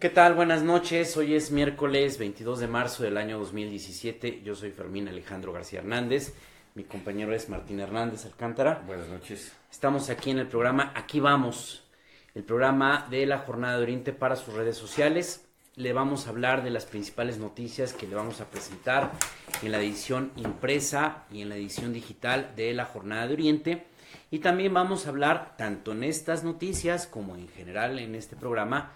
¿Qué tal? Buenas noches. Hoy es miércoles 22 de marzo del año 2017. Yo soy Fermín Alejandro García Hernández. Mi compañero es Martín Hernández Alcántara. Buenas noches. Estamos aquí en el programa Aquí Vamos, el programa de la Jornada de Oriente para sus redes sociales. Le vamos a hablar de las principales noticias que le vamos a presentar en la edición impresa y en la edición digital de la Jornada de Oriente. Y también vamos a hablar, tanto en estas noticias como en general en este programa,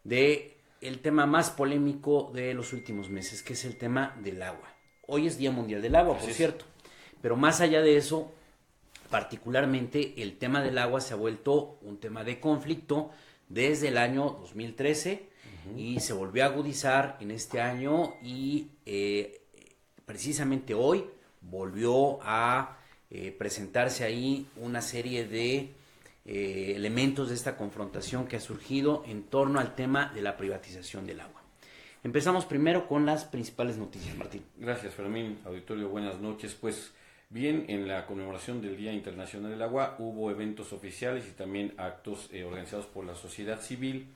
de el tema más polémico de los últimos meses, que es el tema del agua. Hoy es Día Mundial del Agua, por cierto, pero más allá de eso, particularmente el tema del agua se ha vuelto un tema de conflicto desde el año 2013 y se volvió a agudizar en este año y precisamente hoy volvió a presentarse ahí una serie de elementos de esta confrontación que ha surgido en torno al tema de la privatización del agua. Empezamos primero con las principales noticias, Martín. Gracias, Fermín. Auditorio, buenas noches. Pues bien, en la conmemoración del Día Internacional del Agua hubo eventos oficiales y también actos organizados por la sociedad civil.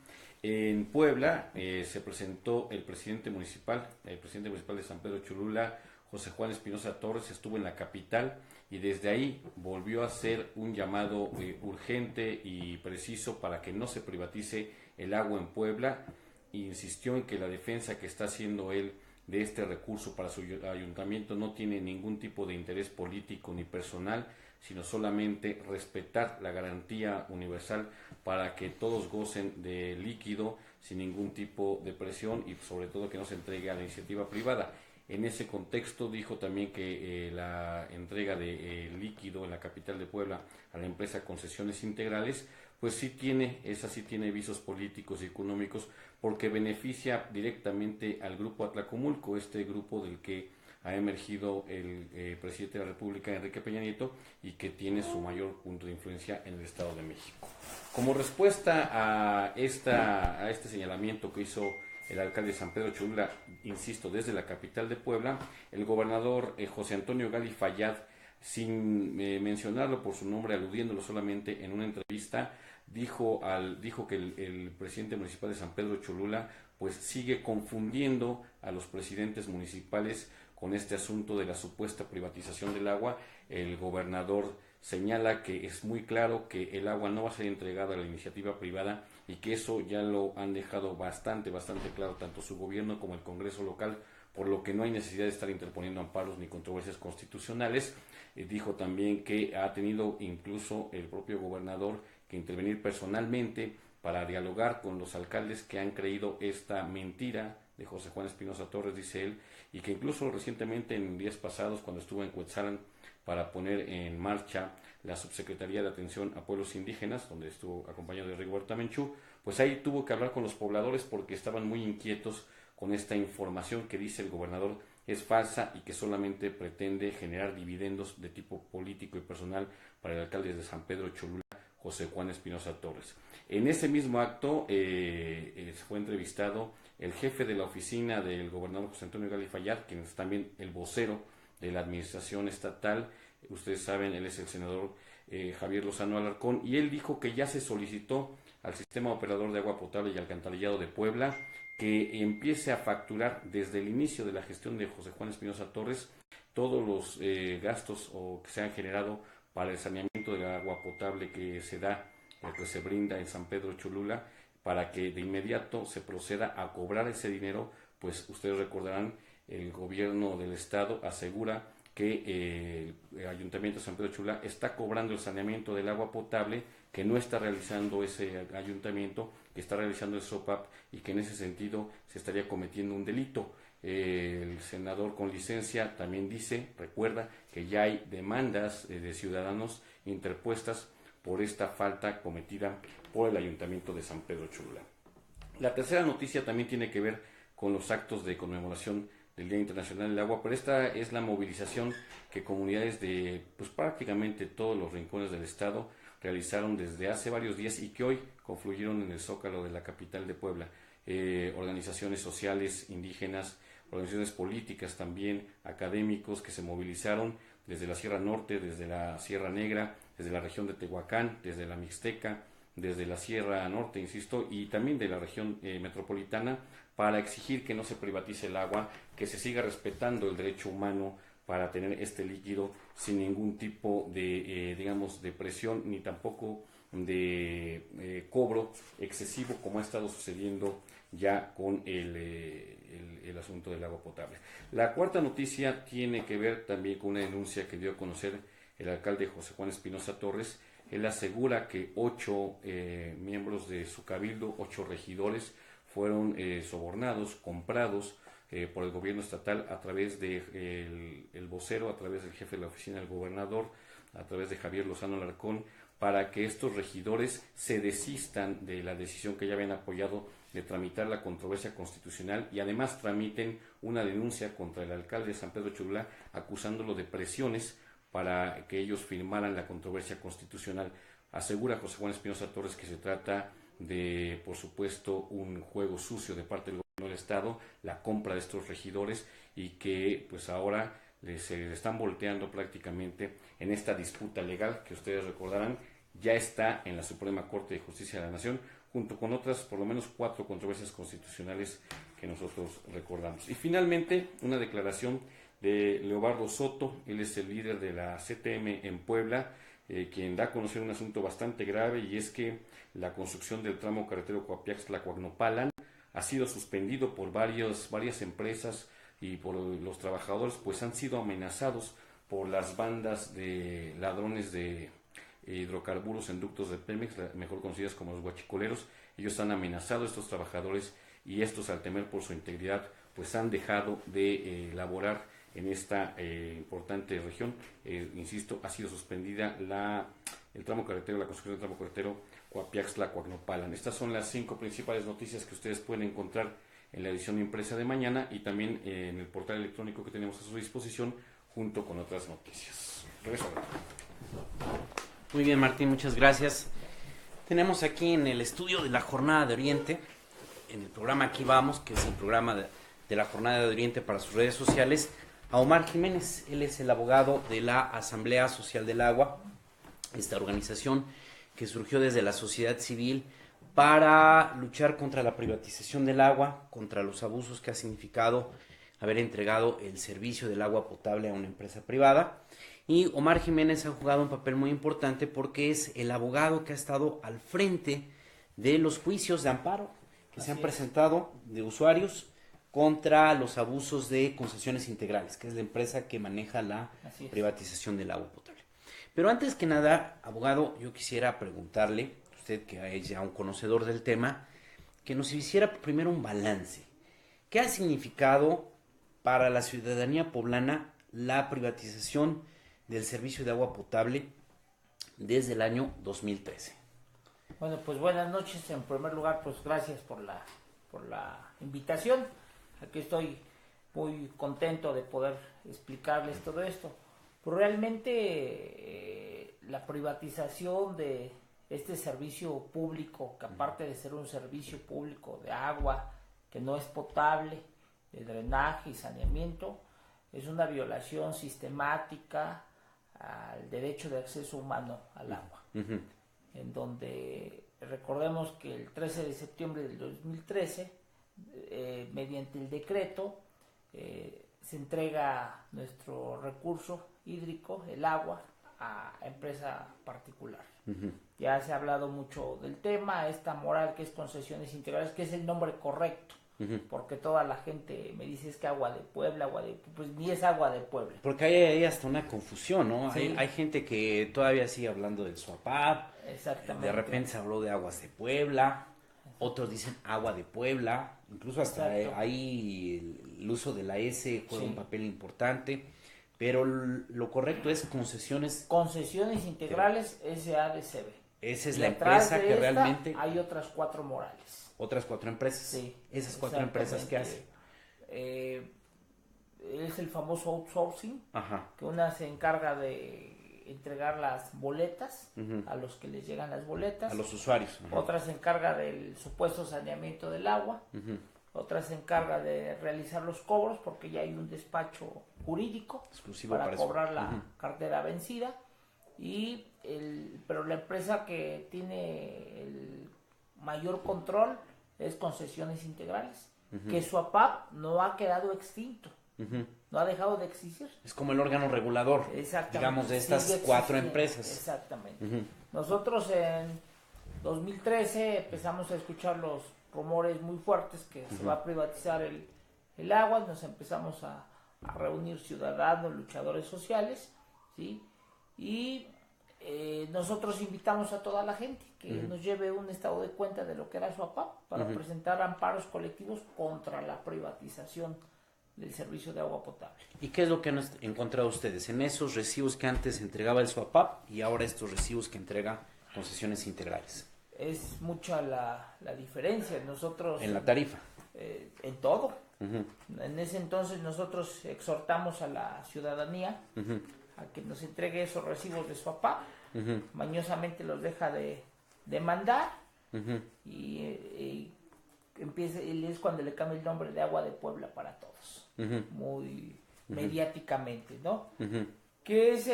En Puebla se presentó el presidente municipal de San Pedro Cholula, José Juan Espinosa Torres, estuvo en la capital y desde ahí volvió a hacer un llamado urgente y preciso para que no se privatice el agua en Puebla. Insistió en que la defensa que está haciendo él de este recurso para su ayuntamiento no tiene ningún tipo de interés político ni personal, sino solamente respetar la garantía universal para que todos gocen de líquido sin ningún tipo de presión y sobre todo que no se entregue a la iniciativa privada. En ese contexto dijo también que la entrega de líquido en la capital de Puebla a la empresa Concesiones Integrales, pues sí tiene visos políticos y económicos porque beneficia directamente al grupo Atlacomulco, este grupo del que ha emergido el presidente de la República, Enrique Peña Nieto, y que tiene su mayor punto de influencia en el Estado de México. Como respuesta a este señalamiento que hizo el alcalde de San Pedro Cholula, insisto, desde la capital de Puebla, el gobernador José Antonio Gali Fayad, sin mencionarlo por su nombre, aludiéndolo solamente en una entrevista, dijo que el presidente municipal de San Pedro Cholula pues sigue confundiendo a los presidentes municipales con este asunto de la supuesta privatización del agua. El gobernador señala que es muy claro que el agua no va a ser entregada a la iniciativa privada y que eso ya lo han dejado bastante claro tanto su gobierno como el Congreso local, por lo que no hay necesidad de estar interponiendo amparos ni controversias constitucionales. Dijo también que ha tenido incluso el propio gobernador que intervenir personalmente para dialogar con los alcaldes que han creído esta mentira de José Juan Espinosa Torres, dice él, y que incluso recientemente en días pasados cuando estuvo en Cuetzalan para poner en marcha la Subsecretaría de Atención a Pueblos Indígenas, donde estuvo acompañado de Rigoberta Menchú, pues ahí tuvo que hablar con los pobladores porque estaban muy inquietos con esta información que dice el gobernador es falsa y que solamente pretende generar dividendos de tipo político y personal para el alcalde de San Pedro Cholula, José Juan Espinosa Torres. En ese mismo acto fue entrevistado el jefe de la oficina del gobernador José Antonio Gali Fayad, quien es también el vocero de la administración estatal. Ustedes saben, él es el senador Javier Lozano Alarcón, y él dijo que ya se solicitó al Sistema Operador de Agua Potable y Alcantarillado de Puebla que empiece a facturar desde el inicio de la gestión de José Juan Espinosa Torres todos los gastos que se han generado para el saneamiento del agua potable que se brinda en San Pedro Cholula, para que de inmediato se proceda a cobrar ese dinero. Pues ustedes recordarán, el gobierno del estado asegura que el Ayuntamiento de San Pedro Cholula está cobrando el saneamiento del agua potable, que no está realizando ese ayuntamiento, que está realizando el SOPAP, y que en ese sentido se estaría cometiendo un delito. El senador con licencia también recuerda que ya hay demandas de ciudadanos interpuestas por esta falta cometida por el Ayuntamiento de San Pedro Cholula. La tercera noticia también tiene que ver con los actos de conmemoración del Día Internacional del Agua, pero esta es la movilización que comunidades de prácticamente todos los rincones del estado realizaron desde hace varios días y que hoy confluyeron en el Zócalo de la capital de Puebla. Organizaciones sociales indígenas, organizaciones políticas también, académicos que se movilizaron desde la Sierra Norte, desde la Sierra Negra, desde la región de Tehuacán, desde la Mixteca, desde la Sierra Norte, insisto, y también de la región metropolitana, para exigir que no se privatice el agua, que se siga respetando el derecho humano para tener este líquido sin ningún tipo de, digamos, de presión ni tampoco de cobro excesivo, como ha estado sucediendo ya con el asunto del agua potable. La cuarta noticia tiene que ver también con una denuncia que dio a conocer el alcalde José Juan Espinosa Torres. Él asegura que 8 miembros de su cabildo, 8 regidores, fueron sobornados, comprados por el gobierno estatal a través de el vocero, a través del jefe de la oficina del gobernador, a través de Javier Lozano Alarcón, para que estos regidores se desistan de la decisión que ya habían apoyado de tramitar la controversia constitucional y además tramiten una denuncia contra el alcalde de San Pedro Cholula acusándolo de presiones para que ellos firmaran la controversia constitucional. Asegura José Juan Espinosa Torres que se trata de, por supuesto, un juego sucio de parte del gobierno del Estado, la compra de estos regidores y que pues ahora se están volteando prácticamente en esta disputa legal que ustedes recordarán ya está en la Suprema Corte de Justicia de la Nación, junto con otras, por lo menos 4 controversias constitucionales que nosotros recordamos. Y finalmente, una declaración de Leobardo Soto, él es el líder de la CTM en Puebla, quien da a conocer un asunto bastante grave, y es que la construcción del tramo carretero Coapiaxtla-Coagnopalan ha sido suspendido por varias empresas y por los trabajadores, pues han sido amenazados por las bandas de ladrones de hidrocarburos en ductos de Pemex, mejor conocidas como los huachicoleros. Ellos han amenazado a estos trabajadores y estos, al temer por su integridad, pues han dejado de laborar en esta importante región. Insisto, ha sido suspendida el tramo carretero, la construcción del tramo carretero Coapiaxtla-Coagnopalan. Estas son las 5 principales noticias que ustedes pueden encontrar en la edición impresa de mañana y también en el portal electrónico que tenemos a su disposición, junto con otras noticias. Regreso. Muy bien, Martín, muchas gracias. Tenemos aquí en el estudio de la Jornada de Oriente, en el programa Aquí Vamos, que es el programa de la Jornada de Oriente para sus redes sociales, a Omar Jiménez. Él es el abogado de la Asamblea Social del Agua, esta organización que surgió desde la sociedad civil para luchar contra la privatización del agua, contra los abusos que ha significado haber entregado el servicio del agua potable a una empresa privada. Y Omar Jiménez ha jugado un papel muy importante porque es el abogado que ha estado al frente de los juicios de amparo que se han presentado de usuarios contra los abusos de Concesiones Integrales, que es la empresa que maneja la privatización del agua potable. Pero antes que nada, abogado, yo quisiera preguntarle, usted que es ya un conocedor del tema, que nos hiciera primero un balance. ¿Qué ha significado para la ciudadanía poblana la privatización del servicio de agua potable desde el año 2013? Bueno, pues buenas noches. En primer lugar, pues gracias por la invitación. Aquí estoy muy contento de poder explicarles todo esto. Pues realmente la privatización de este servicio público, que aparte de ser un servicio público de agua, que no es potable, de drenaje y saneamiento, es una violación sistemática al derecho de acceso humano al agua, en donde recordemos que el 13 de septiembre del 2013, mediante el decreto, se entrega nuestro recurso hídrico, el agua, a empresa particular. Ya se ha hablado mucho del tema, esta moral que es Concesiones Integrales, que es el nombre correcto, porque toda la gente me dice es que agua de Puebla, pues ni es agua de Puebla. Porque hay hasta una confusión, ¿no? Sí. Hay gente que todavía sigue hablando del Suapap, Exactamente. de repente se habló de aguas de Puebla, otros dicen agua de Puebla, incluso hasta ahí el uso de la S juega un papel importante, pero lo correcto es Concesiones Integrales SADCB. Esa es la empresa que realmente... Hay otras 4 morales. Otras 4 empresas. Sí. Esas 4 empresas que hacen. Es el famoso outsourcing, que una se encarga de entregar las boletas a los que les llegan las boletas. A los usuarios. Otra se encarga del supuesto saneamiento del agua. Otra se encarga de realizar los cobros, porque ya hay un despacho jurídico exclusivo para eso. cobrar la cartera vencida. pero la empresa que tiene el mayor control es Concesiones Integrales, que su APAP no ha quedado extinto, no ha dejado de existir. Es como el órgano regulador, digamos, de estas 4 empresas. Exactamente. Nosotros en 2013 empezamos a escuchar los rumores muy fuertes que se va a privatizar el agua, nos empezamos a reunir ciudadanos, luchadores sociales, ¿sí? Y nosotros invitamos a toda la gente que nos lleve un estado de cuenta de lo que era su APAP para presentar amparos colectivos contra la privatización del servicio de agua potable. ¿Y qué es lo que han encontrado ustedes en esos recibos que antes entregaba el SUAPAP y ahora estos recibos que entrega Concesiones Integrales? Es mucha la diferencia. Nosotros en la tarifa, en todo. En ese entonces nosotros exhortamos a la ciudadanía a que nos entregue esos recibos de su APAP. Mañosamente los deja de mandar y es cuando le cambia el nombre de Agua de Puebla para Todos, muy mediáticamente, ¿no? Que es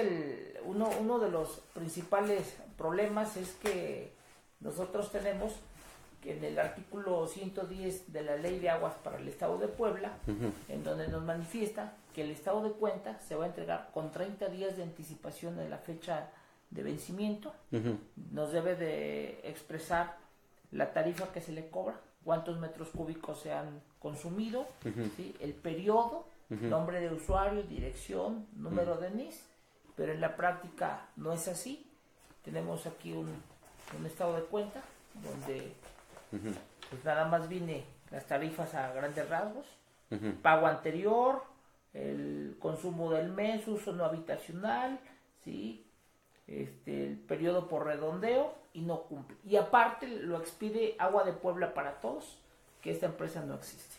uno de los principales problemas es que nosotros tenemos que en el artículo 110 de la Ley de Aguas para el Estado de Puebla, en donde nos manifiesta que el estado de cuenta se va a entregar con 30 días de anticipación de la fecha de vencimiento, nos debe de expresar la tarifa que se le cobra, cuántos metros cúbicos se han consumido, ¿sí? El periodo, nombre de usuario, dirección, número de NIS, pero en la práctica no es así. Tenemos aquí un estado de cuenta donde pues nada más viene las tarifas a grandes rasgos, pago anterior, el consumo del mes, uso no habitacional, ¿sí? El periodo por redondeo y no cumple. Y aparte lo expide Agua de Puebla para Todos, que esta empresa no existe.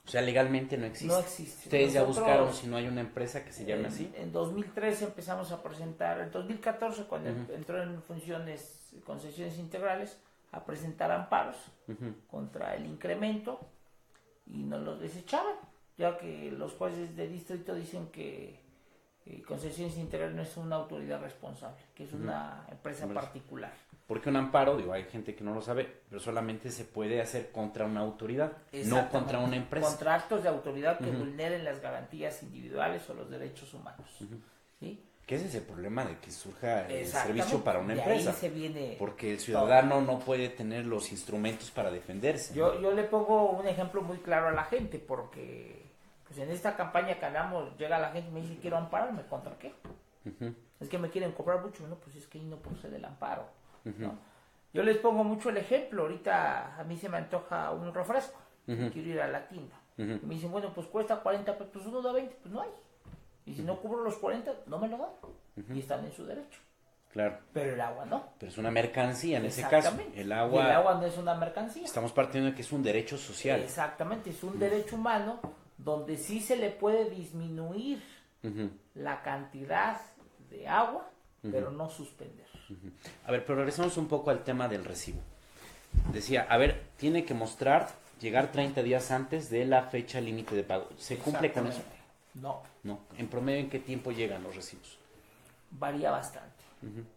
O sea, legalmente no existe. No existe. Ustedes ya buscaron si no hay una empresa que se llame así. En 2013 empezamos a presentar, en 2014 cuando entró en funciones Concesiones Integrales, a presentar amparos contra el incremento y nos los desechaban, ya que los jueces de distrito dicen que Concesiones Integrales no es una autoridad responsable, que es una empresa particular. Porque un amparo, digo, hay gente que no lo sabe, pero solamente se puede hacer contra una autoridad, no contra una empresa. Contra actos de autoridad que vulneren las garantías individuales o los derechos humanos. ¿Sí? ¿Qué es ese problema de que surja el servicio para una empresa? Ahí se viene porque el ciudadano no puede tener los instrumentos para defenderse. Yo le pongo un ejemplo muy claro a la gente, porque pues en esta campaña que hagamos, llega la gente y me dice, quiero ampararme, ¿contra qué? Es que me quieren cobrar mucho, no, pues es que ahí no procede el amparo. ¿No? Yo les pongo mucho el ejemplo, ahorita a mí se me antoja un refresco, quiero ir a la tienda, y me dicen, bueno, pues cuesta 40 pesos, pues uno da 20, pues no hay. Y si no cubro los 40, no me lo dan. Y están en su derecho. Claro. Pero el agua no. Pero es una mercancía en ese caso. El agua no es una mercancía. Estamos partiendo de que es un derecho social. Exactamente, es un derecho humano donde sí se le puede disminuir la cantidad de agua, pero no suspender. A ver, pero regresamos un poco al tema del recibo. Decía, a ver, tiene que llegar 30 días antes de la fecha límite de pago. ¿Se cumple con eso? No. No. ¿En promedio en qué tiempo llegan los recibos? Varía bastante.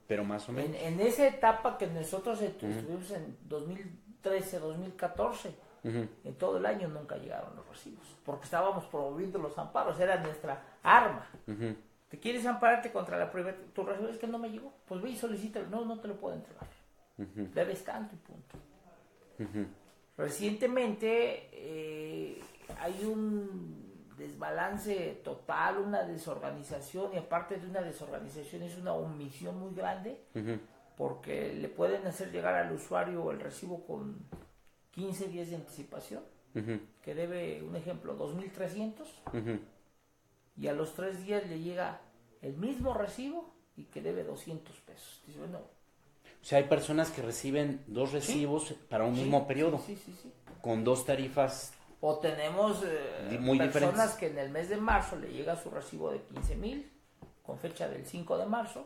Pero más o menos. En esa etapa que nosotros estuvimos en 2013, 2014, en todo el año nunca llegaron los recibos, porque estábamos promoviendo los amparos, era nuestra arma. ¿Te quieres ampararte contra la privatización? Tu recibo es que no me llegó. Pues ve y solicítalo. No te lo puedo entregar. Debes tanto y punto. Recientemente hay un desbalance total, una desorganización, y aparte de una desorganización es una omisión muy grande, porque le pueden hacer llegar al usuario el recibo con 15 días de anticipación, que debe, un ejemplo, 2.300, y a los 3 días le llega el mismo recibo y que debe 200 pesos. Dice, bueno, o sea, hay personas que reciben 2 recibos para un mismo periodo, con 2 tarifas. O tenemos muy personas diferentes, que en el mes de marzo le llega su recibo de 15,000 con fecha del 5 de marzo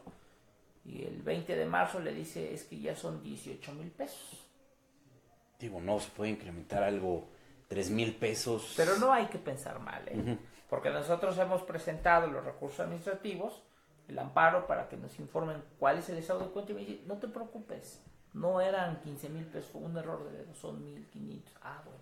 y el 20 de marzo le dice es que ya son 18,000 pesos. Digo, no, se puede incrementar algo, 3,000 pesos. Pero no hay que pensar mal, porque nosotros hemos presentado los recursos administrativos el amparo para que nos informen cuál es el estado de cuenta y me dice, no te preocupes, no eran 15,000 pesos, fue un error de dedo, son 1,500. Ah, bueno.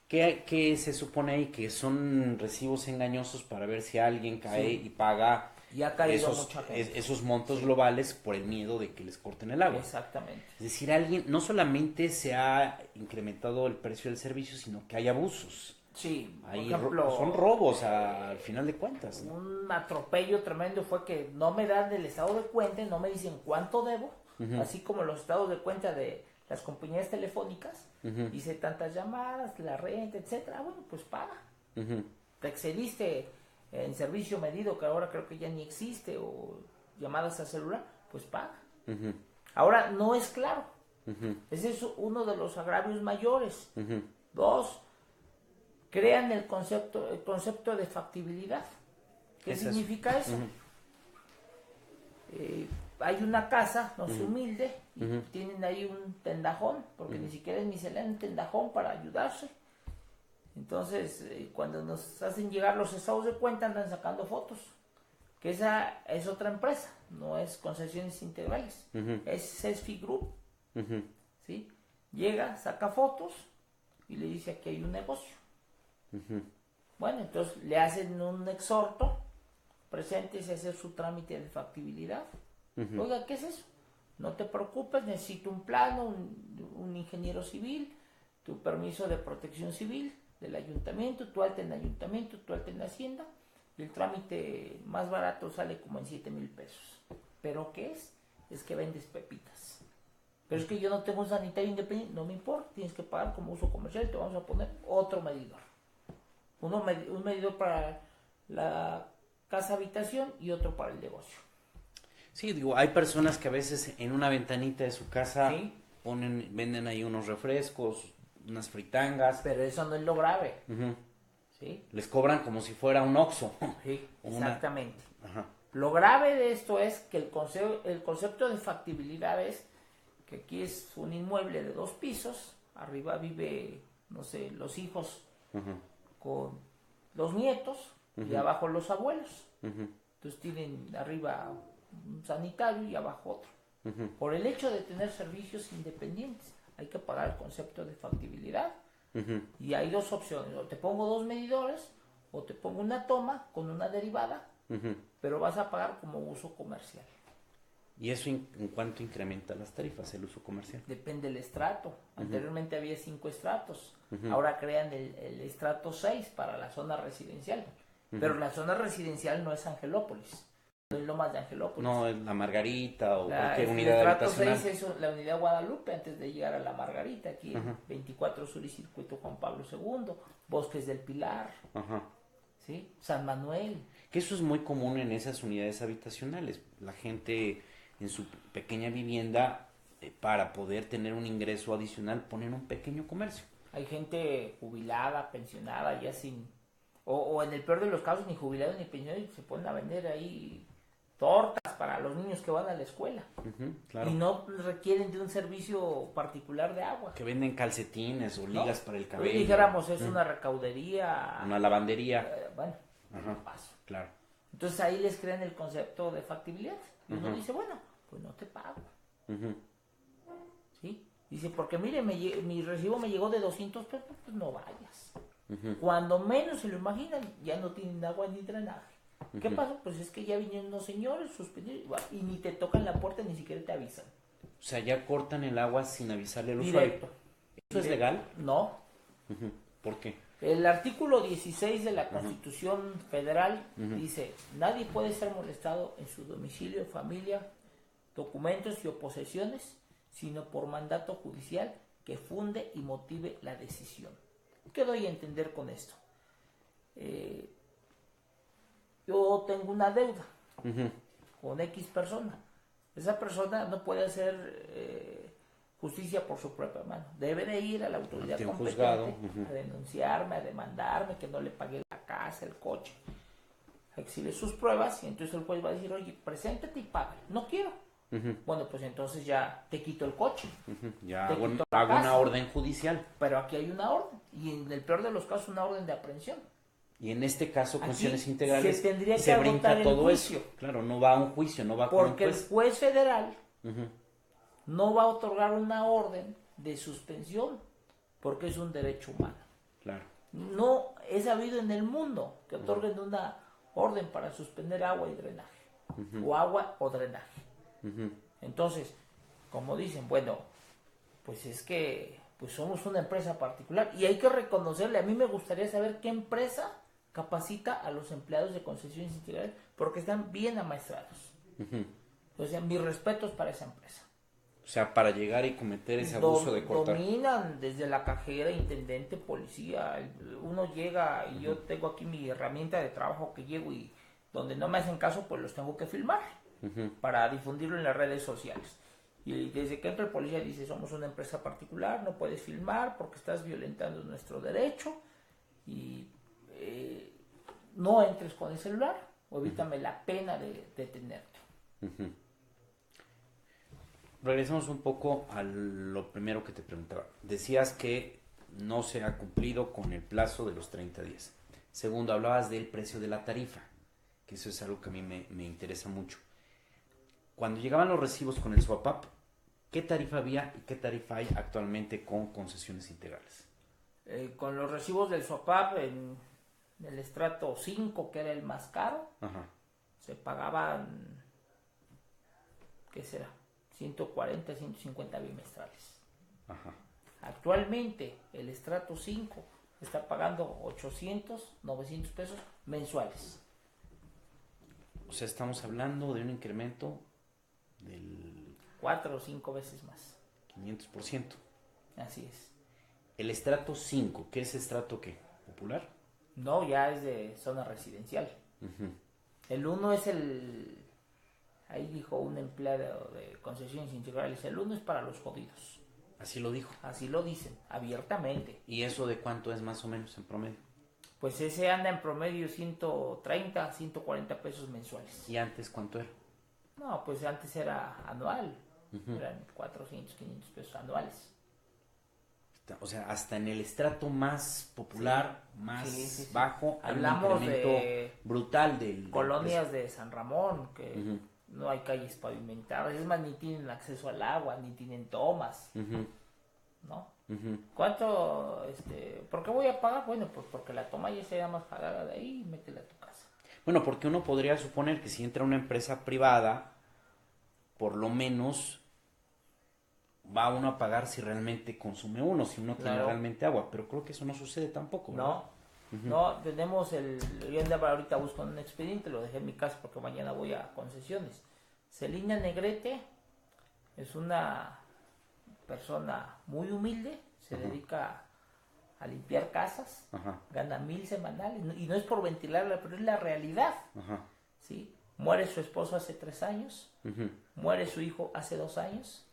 ¿Qué se supone ahí? Que son recibos engañosos para ver si alguien cae y paga Y ha caído mucha gente. esos montos globales por el miedo de que les corten el agua. Exactamente. Es decir, alguien, no solamente se ha incrementado el precio del servicio, sino que hay abusos. Sí, por Hay ejemplo, son robos al final de cuentas, ¿no? un atropello tremendo fue que no me dan el estado de cuenta, no me dicen cuánto debo, así como los estados de cuenta de las compañías telefónicas, dice tantas llamadas, la renta, etcétera. Bueno, pues paga. Te excediste en servicio medido, que ahora creo que ya ni existe, o llamadas a celular, pues paga. Ahora no es claro. Ese es uno de los agravios mayores. Dos, crean el concepto de factibilidad. ¿Qué significa eso? Hay una casa, no sé, humilde, y tienen ahí un tendajón, porque ni siquiera es misceláneo, un tendajón para ayudarse. Entonces, cuando nos hacen llegar los estados de cuenta, andan sacando fotos. Que esa es otra empresa, no es Concesiones Integrales, es Sesfi Group. ¿Sí? Llega, saca fotos y le dice, aquí hay un negocio. Bueno, entonces le hacen un exhorto, preséntese a hacer su trámite de factibilidad. Oiga, ¿qué es eso? No te preocupes, necesito un plano, un ingeniero civil, tu permiso de protección civil del ayuntamiento, tu alta en ayuntamiento, tu alta en hacienda, y el trámite más barato sale como en 7,000 pesos. ¿Pero qué es? Es que vendes pepitas. Pero es que yo no tengo un sanitario independiente, no me importa, tienes que pagar como uso comercial y te vamos a poner otro medidor. Un medidor para la casa habitación y otro para el negocio. Sí, digo, hay personas que a veces en una ventanita de su casa ¿Sí? venden ahí unos refrescos, unas fritangas. Pero eso no es lo grave. ¿Sí? Les cobran como si fuera un Oxxo. Sí, exactamente. Ajá. Lo grave de esto es que el concepto de factibilidad es que aquí es un inmueble de 2 pisos, arriba vive, no sé, los hijos con los nietos y abajo los abuelos. Entonces tienen arriba un sanitario y abajo otro. Por el hecho de tener servicios independientes, hay que pagar el concepto de factibilidad. Y hay dos opciones, o te pongo 2 medidores o te pongo una toma con una derivada, pero vas a pagar como uso comercial. ¿Y eso en cuánto incrementa las tarifas, el uso comercial? Depende del estrato. Anteriormente había 5 estratos, ahora crean el estrato 6 para la zona residencial. Pero la zona residencial no es Angelópolis, no es Lomas de Angelópolis. No, es la Margarita o cualquier El unidad estrato habitacional. 6 es la unidad Guadalupe antes de llegar a la Margarita, aquí en 24 Sur y Circuito Juan Pablo II, Bosques del Pilar, ¿sí? San Manuel. Que eso es muy común en esas unidades habitacionales. La gente en su pequeña vivienda, para poder tener un ingreso adicional, ponen un pequeño comercio. Hay gente jubilada, pensionada, ya sin... O en el peor de los casos, ni jubilados ni pensionados, se ponen a vender ahí tortas para los niños que van a la escuela. Claro. Y no requieren de un servicio particular de agua. Que venden calcetines o ligas para el cabello. Hoy dijéramos, es una recaudería. Una lavandería. Bueno, no paso. Claro. Entonces ahí les crean el concepto de factibilidad. Y uno dice, bueno, pues no te pago. ¿Sí? Dice, porque mire, mi recibo me llegó de 200 pesos, pues no vayas. Cuando menos se lo imaginan, ya no tienen agua ni drenaje. ¿Qué pasó? Pues es que ya vinieron los señores, suspendieron, y ni te tocan la puerta, ni siquiera te avisan. O sea, ya cortan el agua sin avisarle al Directo. usuario. ¿Eso es legal? No. ¿Por qué? El artículo 16 de la Constitución Federal dice, nadie puede ser molestado en su domicilio, familia, documentos y o posesiones, sino por mandato judicial que funde y motive la decisión. ¿Qué doy a entender con esto? Yo tengo una deuda con X persona. Esa persona no puede hacer justicia por su propia mano. Debe de ir a la autoridad competente a denunciarme, a demandarme, que no le pague la casa, el coche, a exhibir sus pruebas, y entonces el juez va a decir, oye, preséntate y paga. No quiero. Bueno, pues entonces ya te quito el coche. Ya te hago quito la una casa. orden judicial. Pero aquí hay una orden, y en el peor de los casos una orden de aprehensión. Y en este caso, Aquí concesiones integrales, se tendría que se agotar brinca el todo juicio. eso. Claro, no va a un juicio, no va con un Porque el juez. juez federal Ujú, no va a otorgar una orden de suspensión porque es un derecho humano. claro. No es habido en el mundo que otorguen una orden para suspender agua y drenaje, o agua o drenaje. Ujú. Entonces, como dicen, bueno, pues es que pues somos una empresa particular y hay que reconocerle. A mí me gustaría saber qué empresa capacita a los empleados de concesiones integrales porque están bien amaestrados. Entonces, mis respetos para esa empresa. O sea, para llegar y cometer ese abuso de cortar. Dominan desde la cajera, intendente, policía. Uno llega y yo tengo aquí mi herramienta de trabajo que llego y donde no me hacen caso, pues los tengo que filmar para difundirlo en las redes sociales. Y desde que entra el policía dice, somos una empresa particular, no puedes filmar porque estás violentando nuestro derecho y no entres con el celular o evítame la pena de detenerte. Regresamos un poco a lo primero que te preguntaba. Decías que no se ha cumplido con el plazo de los 30 días. Segundo, hablabas del precio de la tarifa, que eso es algo que a mí me interesa mucho. Cuando llegaban los recibos con el swap-up, ¿qué tarifa había y qué tarifa hay actualmente con concesiones integrales? Con los recibos del SOPAP en el estrato 5, que era el más caro, Ajá. se pagaban, ¿qué será? 140, 150 bimestrales. Ajá. Actualmente el estrato 5 está pagando 800, 900 pesos mensuales. O sea, estamos hablando de un incremento del 4 o 5 veces más. 500%. Así es. El estrato 5, ¿qué es estrato qué? ¿Popular? No, ya es de zona residencial. El 1 es el... Ahí dijo un empleado de concesiones integrales, el 1 es para los jodidos. Así lo dijo. Así lo dicen, abiertamente. ¿Y eso de cuánto es más o menos en promedio? Pues ese anda en promedio 130, 140 pesos mensuales. ¿Y antes cuánto era? No, pues antes era anual. Eran 400, 500 pesos anuales. O sea, hasta en el estrato más popular, más Sí. bajo, hay un Hablamos incremento de brutal del colonias de San Ramón, que no hay calles pavimentadas. Es más, ni tienen acceso al agua, ni tienen tomas. ¿No? ¿Cuánto? ¿Por qué voy a pagar? Bueno, pues porque la toma ya sería más pagada de ahí y métela a tu casa. Bueno, porque uno podría suponer que si entra una empresa privada, por lo menos va uno a pagar si realmente consume uno, si uno tiene realmente agua, pero creo que eso no sucede tampoco, ¿verdad? No, tenemos yo andaba ahorita buscando un expediente, lo dejé en mi casa porque mañana voy a concesiones. Celina Negrete es una persona muy humilde, se dedica a limpiar casas, gana 1,000 semanales, y no es por ventilarla, pero es la realidad. ¿Sí? Muere su esposo hace 3 años, muere su hijo hace 2 años,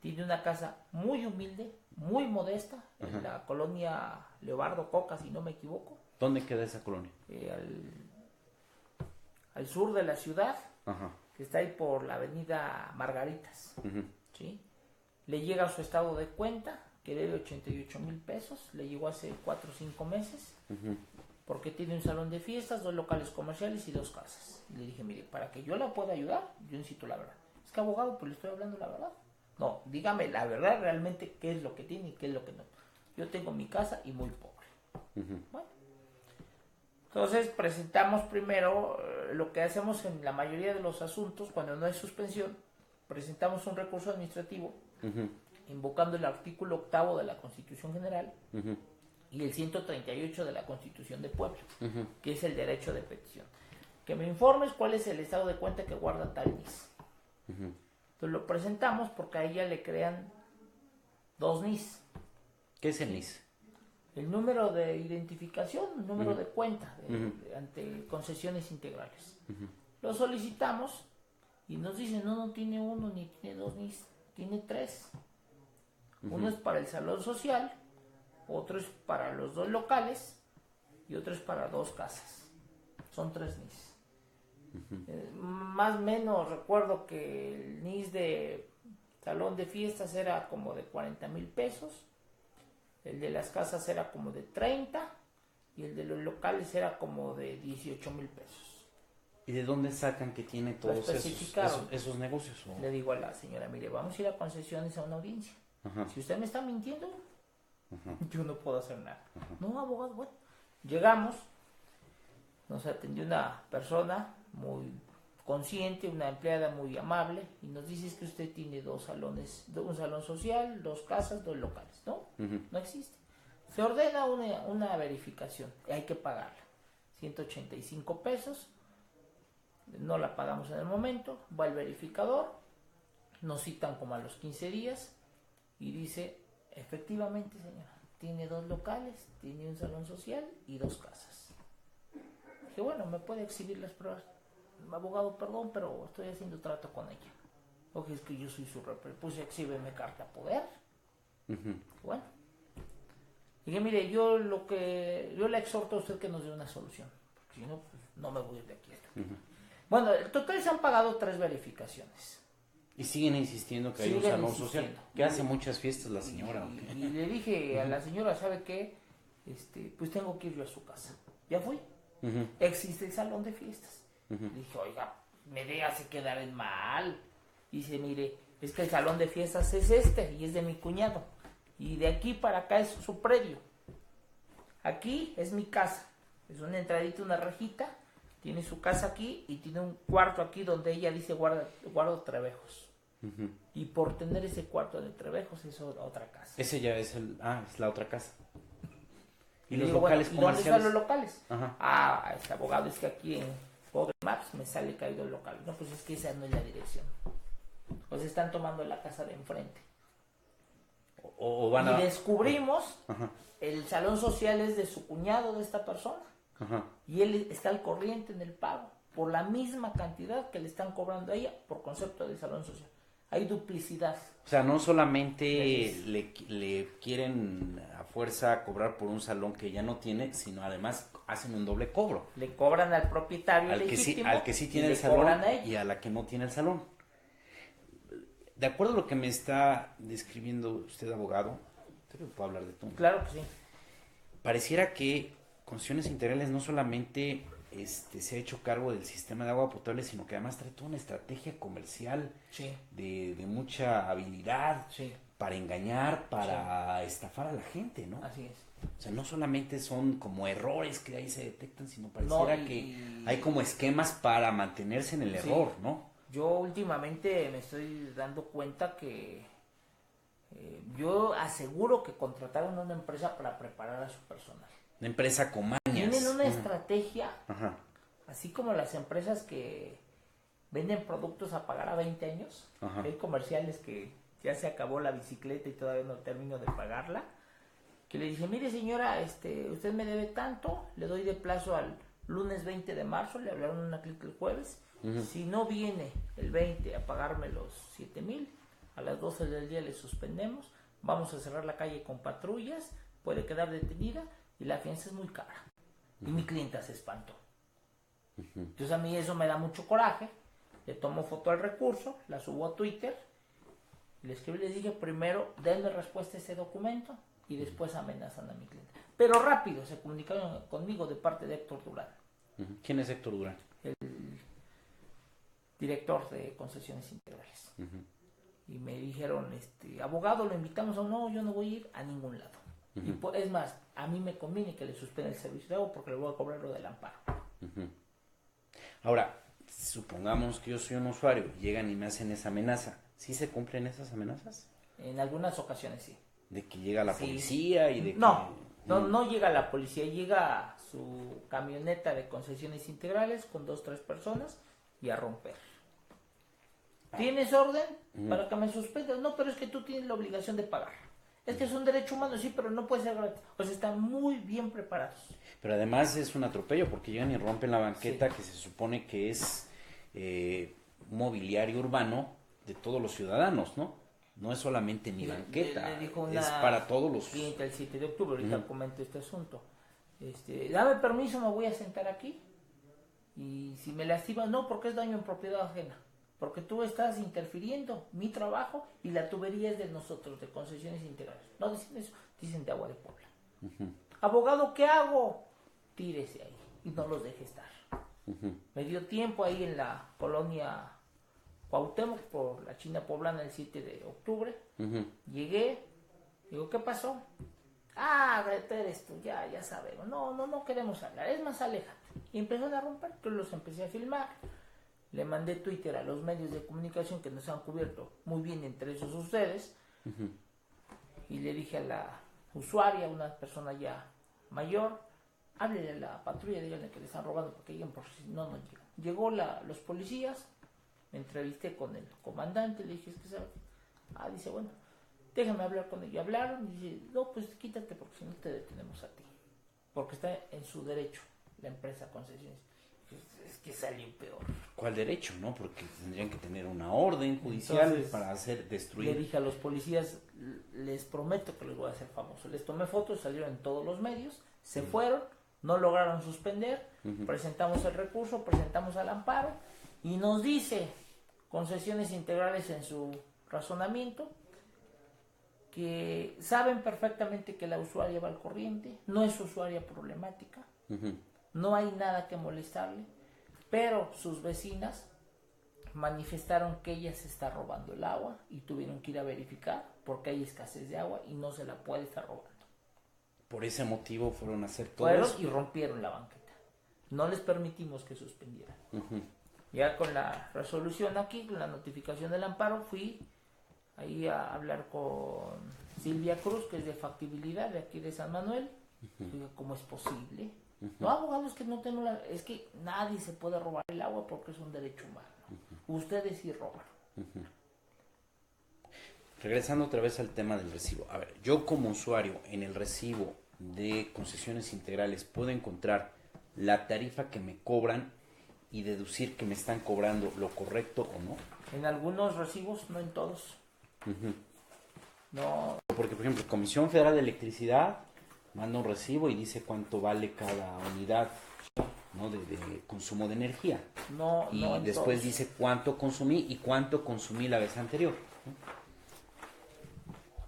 tiene una casa muy humilde, muy modesta, en la colonia Leobardo Coca, si no me equivoco. ¿Dónde queda esa colonia? Al sur de la ciudad, que está ahí por la avenida Margaritas. ¿Sí? Le llega su estado de cuenta, que debe 88,000 pesos, le llegó hace 4 o 5 meses, porque tiene un salón de fiestas, 2 locales comerciales y 2 casas. Y le dije, mire, para que yo la pueda ayudar, yo necesito la verdad. Es que abogado, pues le estoy hablando la verdad. No, dígame la verdad realmente qué es lo que tiene y qué es lo que no. Yo tengo mi casa y muy pobre. Bueno, entonces presentamos primero lo que hacemos en la mayoría de los asuntos, cuando no hay suspensión, presentamos un recurso administrativo invocando el artículo 8º de la Constitución General y el 138 de la Constitución de Puebla, que es el derecho de petición. Que me informes cuál es el estado de cuenta que guarda tal NIS. Entonces lo presentamos porque a ella le crean 2 NIS. ¿Qué es el NIS? El número de identificación, el número de cuenta ante concesiones integrales. Lo solicitamos y nos dicen, no tiene 1 ni tiene 2 NIS, tiene 3. Uno es para el salón social, otro es para los 2 locales y otro es para 2 casas. Son 3 NIS. Más o menos recuerdo que el NIS de salón de fiestas era como de 40,000 pesos, el de las casas era como de 30 y el de los locales era como de 18,000 pesos. ¿Y de dónde sacan que tiene todos esos negocios? ¿O? Le digo a la señora, mire, vamos a ir a concesiones a una audiencia. Ajá. Si usted me está mintiendo, Ajá. yo no puedo hacer nada. Ajá. No, abogado, bueno. Llegamos, nos atendió una persona muy consciente, una empleada muy amable, y nos dice es que usted tiene 2 salones, un salón social, 2 casas, 2 locales. No, no existe. Se ordena una verificación, y hay que pagarla. 185 pesos, no la pagamos en el momento, va el verificador, nos citan como a los 15 días, y dice, efectivamente señora, tiene 2 locales, tiene un salón social y 2 casas. Dije, bueno, ¿me puede exhibir las pruebas? Abogado, perdón, pero estoy haciendo trato con ella. Oye, es que yo soy su representante. Puse, exhíbeme carta poder. Bueno. Dije, mire, yo le exhorto a usted que nos dé una solución. Porque si no, pues, no me voy de aquí. Bueno, en total se han pagado 3 verificaciones. Y siguen insistiendo que hay un salón social. Que hace muchas fiestas la señora. Y le dije a la señora, ¿sabe qué? Pues tengo que ir yo a su casa. Ya fui. Existe el salón de fiestas. Le dije, oiga, me hace quedar en mal. Dice, mire, es que el salón de fiestas es y es de mi cuñado. Y de aquí para acá es su predio. Aquí es mi casa. Es una entradita, una rejita. Tiene su casa aquí y tiene un cuarto aquí donde ella dice guardo trebejos. Y por tener ese cuarto de trebejos es otra casa. Ese ya es es la otra casa. ¿Y los digo, locales bueno, comerciales? ¿y dónde están los locales? Ajá. Este abogado, es que aquí en Google Maps me sale caído el local. No, pues es que esa no es la dirección. O se están tomando la casa de enfrente. O van a... Y descubrimos, el salón social es de su cuñado, de esta persona. Y él está al corriente en el pago, por la misma cantidad que le están cobrando a ella por concepto de salón social. Hay duplicidad. O sea, no solamente le quieren a fuerza cobrar por un salón que ya no tiene, sino además hacen un doble cobro. Le cobran al propietario al legítimo, que sí tiene el salón y a la que no tiene el salón. De acuerdo a lo que me está describiendo usted, abogado, creo que puedo hablar de tú. Claro que sí. Pareciera que Concesiones Integrales no solamente se ha hecho cargo del sistema de agua potable, sino que además trae toda una estrategia comercial de mucha habilidad para engañar, para estafar a la gente, ¿no? Así es. O sea, no solamente son como errores que ahí se detectan, sino pareciera que hay como esquemas para mantenerse en el error, ¿no? Yo últimamente me estoy dando cuenta que yo aseguro que contrataron a una empresa para preparar a su personal. Una empresa con mañas. Tienen una estrategia, así como las empresas que venden productos a pagar a 20 años. Hay comerciales que ya se acabó la bicicleta y todavía no termino de pagarla. Que le dije, mire señora, usted me debe tanto, le doy de plazo al lunes 20 de marzo, le hablaron una clic el jueves. Si no viene el 20 a pagarme los 7,000, a las 12 del día le suspendemos, vamos a cerrar la calle con patrullas, puede quedar detenida y la fianza es muy cara. Y mi clienta se espantó. Entonces a mí eso me da mucho coraje, le tomo foto al recurso, la subo a Twitter, y le escribí y les dije, primero denme respuesta a ese documento y después amenazan a mi cliente. Pero rápido se comunicaron conmigo de parte de Héctor Durán. ¿Quién es Héctor Durán? El director de Concesiones Integrales. Y me dijeron, abogado, ¿lo invitamos o no? Yo no voy a ir a ningún lado. Y es más, a mí me conviene que le suspenda el servicio de agua porque le voy a cobrar lo del amparo. Ahora, supongamos que yo soy un usuario, llegan y me hacen esa amenaza. ¿Sí se cumplen esas amenazas? En algunas ocasiones sí. ¿De que llega la policía y de que...? No llega la policía, llega su camioneta de Concesiones Integrales con 2, 3 personas y a romper. ¿Tienes orden para que me suspendas? No, pero es que tú tienes la obligación de pagar. Es que es un derecho humano, sí, pero no puede ser gratis. O sea, están muy bien preparados. Pero además es un atropello porque llegan y rompen la banqueta que se supone que es mobiliario urbano de todos los ciudadanos, ¿no? No es solamente mi banqueta, le dijo es para todos los... cliente el 7 de octubre, ahorita comento este asunto. Dame permiso, me voy a sentar aquí. Y si me lastimas, no, porque es daño en propiedad ajena. Porque tú estás interfiriendo mi trabajo y la tubería es de nosotros, de Concesiones Integrales. No dicen eso, dicen de Agua de Puebla. Abogado, ¿qué hago? tírese ahí y no los deje estar. Me dio tiempo ahí en la colonia Cuauhtémoc por la China Poblana el 7 de octubre. Llegué, digo, ¿qué pasó? Eres tú, ya sabemos. No queremos hablar, es más, aléjate. Y empezaron a romper, yo los empecé a filmar. Le mandé Twitter a los medios de comunicación que nos han cubierto muy bien, entre esos ustedes. Y le dije a la usuaria, una persona ya mayor, háblele a la patrulla, díganle que le están robando porque lleguen, por si no llegan. Llegó los policías, me entrevisté con el comandante, le dije, es que sabe. Dice, bueno, déjame hablar con ella. Hablaron y dice, no, pues quítate porque si no te detenemos a ti. Porque está en su derecho la empresa concesiones. Es que salió peor. ¿Cuál derecho, no? Porque tendrían que tener una orden judicial. Entonces, para destruir. Le dije a los policías, les prometo que les voy a hacer famoso. Les tomé fotos, salieron en todos los medios, se fueron, no lograron suspender, presentamos el recurso, presentamos al amparo y nos dice Concesiones Integrales en su razonamiento que saben perfectamente que la usuaria va al corriente, no es usuaria problemática, no hay nada que molestarle, pero sus vecinas manifestaron que ella se está robando el agua y tuvieron que ir a verificar porque hay escasez de agua y no se la puede estar robando. Por ese motivo fueron a hacer todo Fueron eso. y rompieron la banqueta. No les permitimos que suspendieran. Ya con la resolución aquí, con la notificación del amparo, fui ahí a hablar con Silvia Cruz, que es de factibilidad de aquí de San Manuel. Digo, ¿cómo es posible? No, abogados, que no tengo es que nadie se puede robar el agua porque es un derecho humano. Ustedes sí roban. Regresando otra vez al tema del recibo. A ver, yo como usuario en el recibo de Concesiones Integrales puedo encontrar la tarifa que me cobran y deducir que me están cobrando lo correcto o no. En algunos recibos, no en todos. No. Porque, por ejemplo, Comisión Federal de Electricidad manda un recibo y dice cuánto vale cada unidad, ¿no? de consumo de energía. Y no después todos. dice cuánto consumí y cuánto consumí la vez anterior.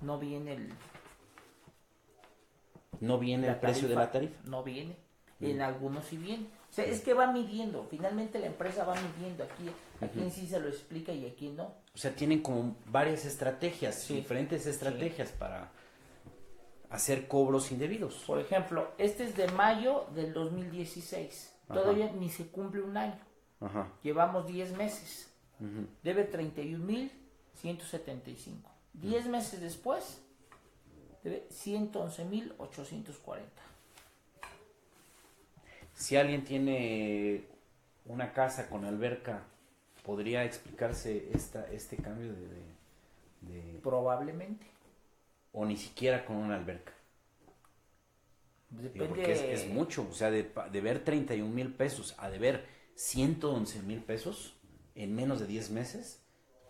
No viene el... No viene el precio de la tarifa. No viene. En algunos sí viene. O sea, es que va midiendo. Finalmente la empresa va midiendo. A quién sí se lo explica y a quién no. O sea, tienen como varias estrategias, diferentes estrategias para hacer cobros indebidos. Por ejemplo, este es de mayo del 2016. Todavía ni se cumple un año. Llevamos 10 meses. Debe 31,175. 10 meses después, debe 111,840. Si alguien tiene una casa con alberca, ¿podría explicarse este cambio de...? Probablemente. O ni siquiera con una alberca. Depende. Porque es mucho, o sea, de ver 31,000 pesos a de ver 111,000 pesos en menos de 10 meses,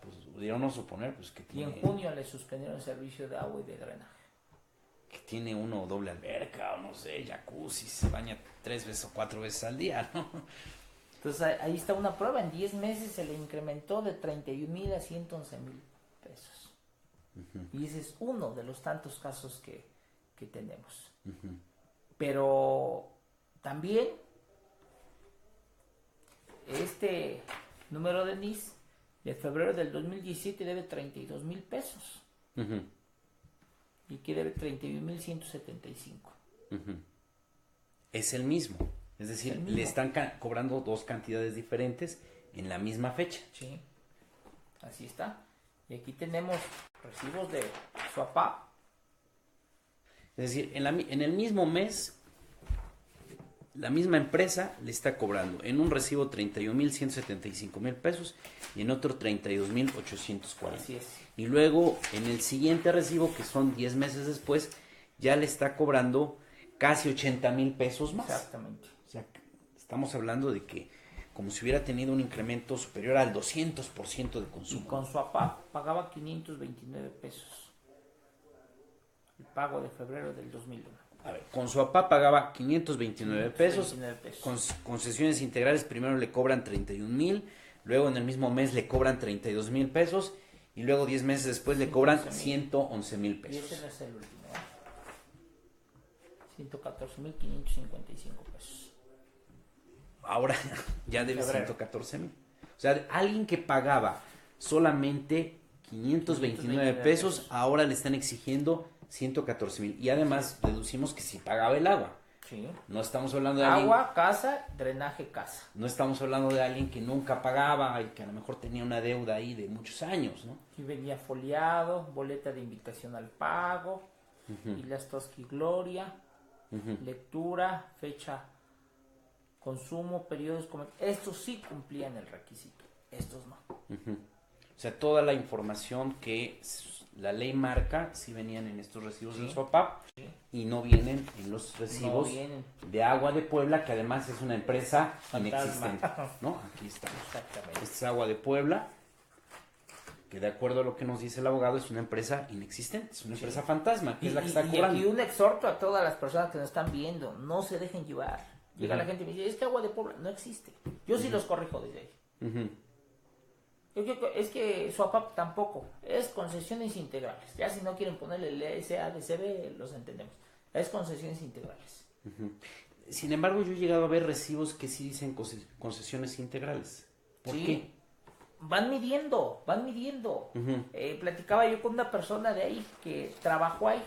pues pudiéramos suponer pues que tiene... Y en junio le suspendieron el servicio de agua y de drenaje. Que tiene uno doble alberca, o no sé, jacuzzi, se baña 3 veces o 4 veces al día, ¿no? Entonces ahí está una prueba, en 10 meses se le incrementó de 31,000 a 111,000 pesos. Y ese es uno de los tantos casos que tenemos. Pero también este número de NIS de febrero del 2017 debe 32,000 pesos. Y que debe 31,175. Es el mismo. Es decir, le están cobrando dos cantidades diferentes en la misma fecha. Sí, así está. Y aquí tenemos recibos de Suapap. Es decir, en el mismo mes, la misma empresa le está cobrando en un recibo 31,175,000 pesos y en otro 32,840. Así es. Y luego en el siguiente recibo, que son 10 meses después, ya le está cobrando casi 80,000 pesos más. Exactamente. O sea, estamos hablando de que como si hubiera tenido un incremento superior al 200% de consumo. Y con Suapap pagaba 529 pesos. El pago de febrero del 2001. A ver, con Suapap pagaba 529 pesos. 529 pesos. Con Concesiones Integrales primero le cobran 31,000, luego en el mismo mes le cobran 32,000 pesos y luego 10 meses después le cobran 111,000 Y pesos. ese no es el último. 114,555 pesos. Ahora ya debe Febrero. 114,000. O sea, alguien que pagaba solamente 529 pesos, ahora le están exigiendo 114,000. Y además deducimos que si pagaba el agua. Sí. No estamos hablando de alguien, Agua, casa, drenaje, casa. no estamos hablando de alguien que nunca pagaba y que a lo mejor tenía una deuda ahí de muchos años, ¿no? Y venía foliado, boleta de invitación al pago, y las Toski Gloria, lectura, fecha, consumo, periodos, estos sí cumplían el requisito, estos no. O sea, toda la información que la ley marca sí venían en estos recibos Sí. del SOAPAP Sí. y no vienen en los recibos No vienen. de Agua de Puebla, que además es una empresa Fantasma. inexistente, ¿no? Aquí estamos. Exactamente. Esta es Agua de Puebla, que de acuerdo a lo que nos dice el abogado es una empresa inexistente, es una Sí. empresa fantasma, que es la que está Y cobrando. aquí un exhorto a todas las personas que nos están viendo, no se dejen llevar. Llega la gente y me dice, es que Agua de Puebla no existe. Yo sí los corrijo desde ahí. Ujú. Es que SOAPAP tampoco, es concesiones integrales. Ya si no quieren ponerle el SADCB, los entendemos. Es concesiones integrales. Sin embargo, yo he llegado a ver recibos que sí dicen concesiones integrales. ¿Por Sí. qué? Van midiendo, van midiendo. Ujú. Platicaba yo con una persona de ahí que trabajó ahí,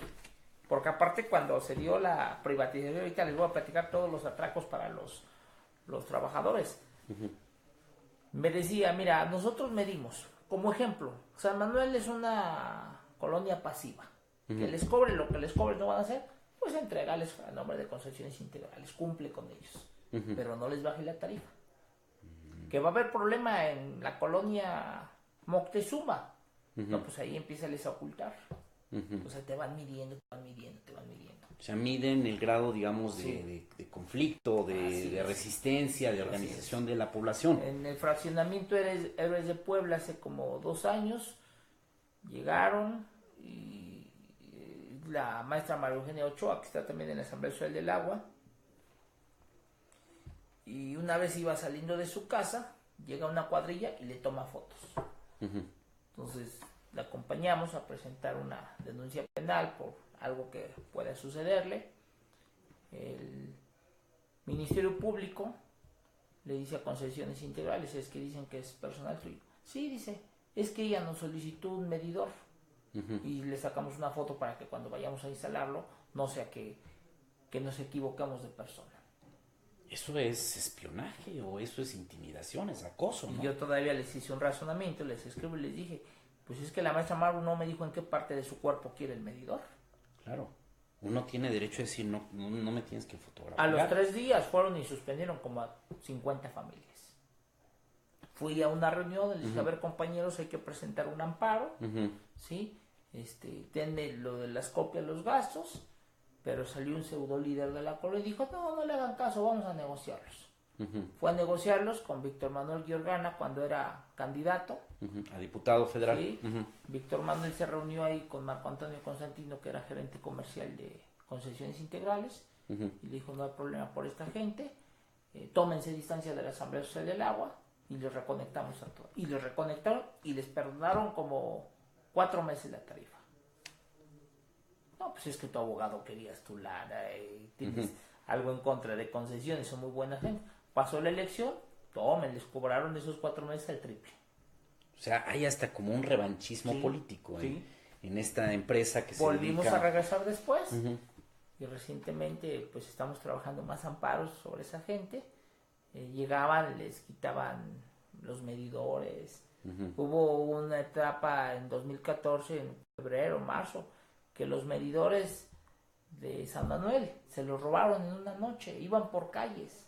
porque aparte cuando se dio la privatización, ahorita les voy a platicar todos los atracos para los trabajadores. Me decía, mira, nosotros medimos, como ejemplo, San Manuel es una colonia pasiva, que les cobre lo que les cobre no van a hacer, pues entregarles a nombre de concesiones integrales, cumple con ellos, pero no les baje la tarifa. Que va a haber problema en la colonia Moctezuma, no, pues ahí empieza a ocultar. O sea, te van midiendo, te van midiendo, te van midiendo. O sea, miden el grado, digamos, Sí. de conflicto, Así de es. resistencia, de Así organización de la población. En el fraccionamiento Héroes de Puebla hace como 2 años llegaron y la maestra María Eugenia Ochoa, que está también en la Asamblea Social del Agua, y una vez iba saliendo de su casa, llega una cuadrilla y le toma fotos. Entonces la acompañamos a presentar una denuncia penal por algo que pueda sucederle. El Ministerio Público le dice a Concesiones Integrales, es que dicen que es personal suyo. Sí, dice, es que ella nos solicitó un medidor y le sacamos una foto para que cuando vayamos a instalarlo no sea que nos equivocamos de persona. ¿Eso es espionaje o eso es intimidación, es acoso, Y no? yo todavía les hice un razonamiento, les escribo y les dije, pues es que la maestra Maru no me dijo en qué parte de su cuerpo quiere el medidor. Claro. Uno tiene derecho a decir, no me tienes que fotografiar. A los 3 días fueron y suspendieron como a 50 familias. Fui a una reunión, les dije, a ver compañeros, hay que presentar un amparo, ¿sí? Denme lo de las copias, los gastos, pero salió un pseudo líder de la colonia y dijo, no le hagan caso, vamos a negociarlos. Fue a negociarlos con Víctor Manuel Giorgana cuando era candidato. A diputado federal. ¿Sí? Víctor Manuel se reunió ahí con Marco Antonio Constantino, que era gerente comercial de Concesiones Integrales, y le dijo, no hay problema por esta gente, tómense distancia de la Asamblea Social del Agua y les reconectamos a todos. Y les reconectaron y les perdonaron como 4 meses la tarifa. No, pues es que tu abogado querías tu lana, tienes algo en contra de Concesiones, son muy buena gente. Pasó la elección, tomen, les cobraron esos 4 meses el triple. O sea, hay hasta como un revanchismo Sí, político sí. en esta empresa que se Volvimos dedica... a regresar después y recientemente pues estamos trabajando más amparos sobre esa gente. Llegaban, les quitaban los medidores. Hubo una etapa en 2014, en febrero, marzo, que los medidores de San Manuel se los robaron en una noche, iban por calles.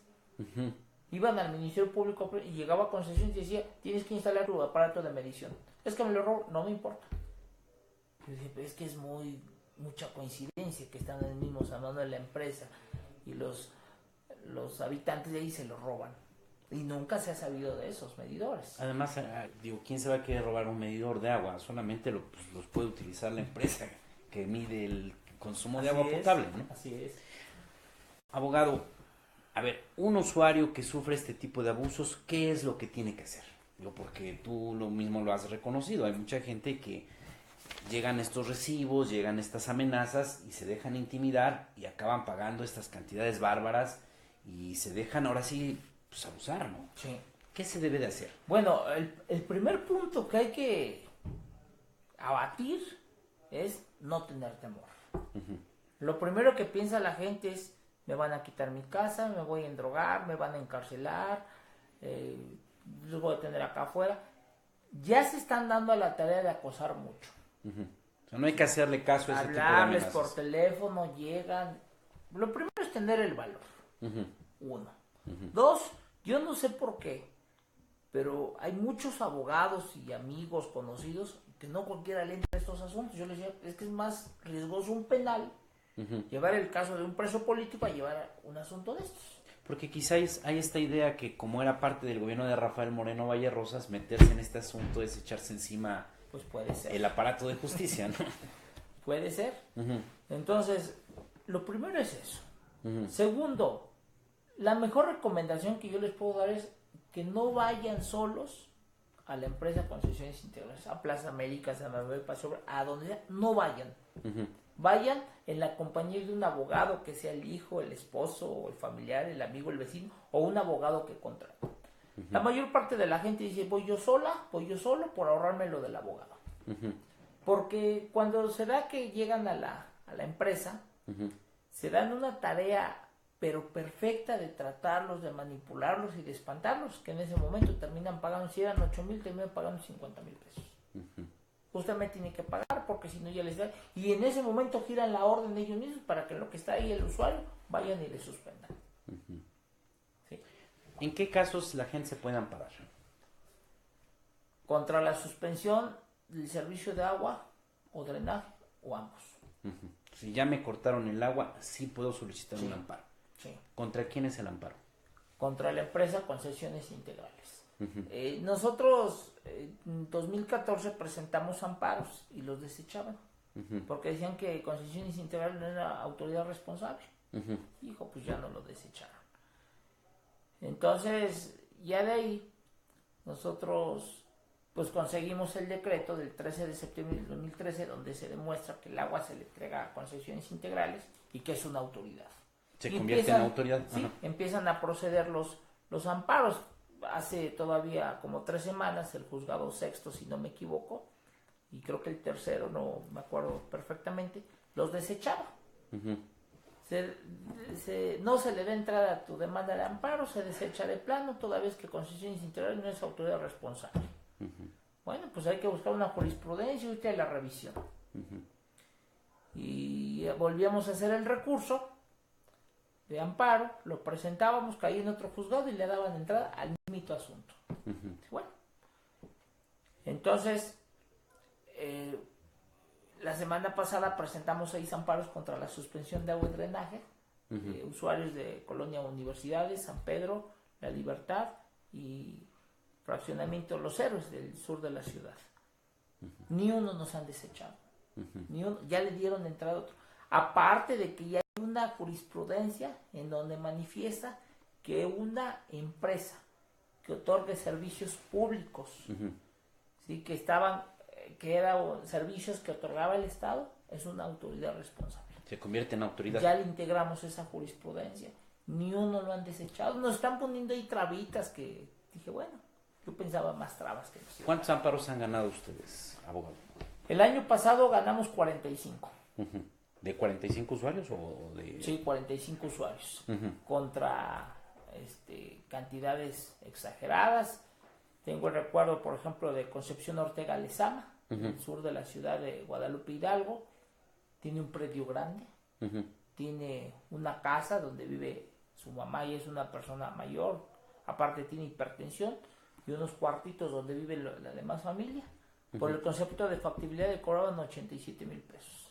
Iban al Ministerio Público y llegaba a Concesión y decía, tienes que instalar tu aparato de medición. Es que me lo robo, no me importa. Yo dije, pero es que es mucha coincidencia que están en el mismo San Manuel, la empresa, y los habitantes de ahí se lo roban. Y nunca se ha sabido de esos medidores. Además, digo, ¿quién se va a querer robar un medidor de agua? Solamente los puede utilizar la empresa que mide el consumo de Así agua es, potable, ¿no? Así es. Abogado, a ver, un usuario que sufre este tipo de abusos, ¿qué es lo que tiene que hacer? Digo, porque tú lo mismo lo has reconocido. Hay mucha gente que llegan estos recibos, llegan estas amenazas y se dejan intimidar y acaban pagando estas cantidades bárbaras y se dejan ahora sí pues abusar, ¿no? Sí. ¿Qué se debe de hacer? Bueno, el primer punto que hay que abatir es no tener temor. Lo primero que piensa la gente es, me van a quitar mi casa, me voy a endrogar, me van a encarcelar, los voy a tener acá afuera. Ya se están dando a la tarea de acosar mucho. O sea, no hay que hacerle caso a ese tipo de Hablarles amenazas. por teléfono, llegan. Lo primero es tener el valor. Uno. Dos, yo no sé por qué, pero hay muchos abogados y amigos conocidos que no cualquiera le entra a estos asuntos. Yo les decía, es que es más riesgoso un penal llevar el caso de un preso político a llevar un asunto de estos. Porque quizás hay esta idea que como era parte del gobierno de Rafael Moreno Valle Rosas, meterse en este asunto es echarse encima Pues puede ser. el aparato de justicia, ¿no? Puede ser. Entonces, lo primero es eso. Segundo, la mejor recomendación que yo les puedo dar es que no vayan solos a la empresa Concesiones Integrales, a Plaza América, San Manuel, Paseo, a donde sea, no vayan. Vayan en la compañía de un abogado, que sea el hijo, el esposo, o el familiar, el amigo, el vecino, o un abogado que contraten. La mayor parte de la gente dice, voy yo solo por ahorrarme lo del abogado. Porque cuando se da que llegan a la empresa, se dan una tarea pero perfecta de tratarlos, de manipularlos y de espantarlos, que en ese momento terminan pagando, si eran 8,000, terminan pagando 50,000 pesos. Usted me tiene que pagar porque si no ya les da, y en ese momento giran la orden de ellos mismos para que lo que está ahí el usuario vayan y le suspendan. ¿Sí? ¿En qué casos la gente se puede amparar? Contra la suspensión del servicio de agua o drenaje o ambos. Si ya me cortaron el agua, sí puedo solicitar un amparo. Sí. ¿Contra quién es el amparo? Contra la empresa Concesiones Integrales. Nosotros en 2014 presentamos amparos y los desechaban porque decían que Concesiones Integrales no era autoridad responsable. Hijo, pues ya no lo desecharon. Entonces, ya de ahí, nosotros pues conseguimos el decreto del 13 de septiembre del 2013 donde se demuestra que el agua se le entrega a Concesiones Integrales y que es una autoridad. ¿Se convierte en autoridad? Sí, empiezan a proceder los amparos. Hace todavía como 3 semanas el juzgado sexto, si no me equivoco, y creo que el tercero, no me acuerdo perfectamente, los desechaba. No se le da entrada a tu demanda de amparo, se desecha de plano, toda vez que Concesiones Integrales no es autoridad responsable. Bueno, pues hay que buscar una jurisprudencia y usted la revisión. Y volvíamos a hacer el recurso de amparo, lo presentábamos, caía en otro juzgado y le daban entrada al mismo asunto. Bueno, entonces la semana pasada presentamos 6 amparos contra la suspensión de agua y drenaje de usuarios de Colonia Universidades, San Pedro, La Libertad y Fraccionamiento Los Héroes del sur de la ciudad. Ni uno nos han desechado. Ni uno, ya le dieron entrada a otro. Aparte de que ya hay una jurisprudencia en donde manifiesta que una empresa que otorgue servicios públicos, ¿sí? que eran servicios que otorgaba el Estado, es una autoridad responsable. Se convierte en autoridad. Ya le integramos esa jurisprudencia. Ni uno lo han desechado. Nos están poniendo ahí trabitas que dije, bueno, yo pensaba más trabas que no. ¿Cuántos amparos han ganado ustedes, abogado? El año pasado ganamos 45. ¿De 45 usuarios o de...? Sí, 45 usuarios. Contra cantidades exageradas. Tengo el recuerdo, por ejemplo, de Concepción Ortega Lezama, en el sur de la ciudad de Guadalupe Hidalgo. Tiene un predio grande. Tiene una casa donde vive su mamá y es una persona mayor. Aparte tiene hipertensión. Y unos cuartitos donde vive la demás familia. Por el concepto de factibilidad le cobraban 87,000 pesos.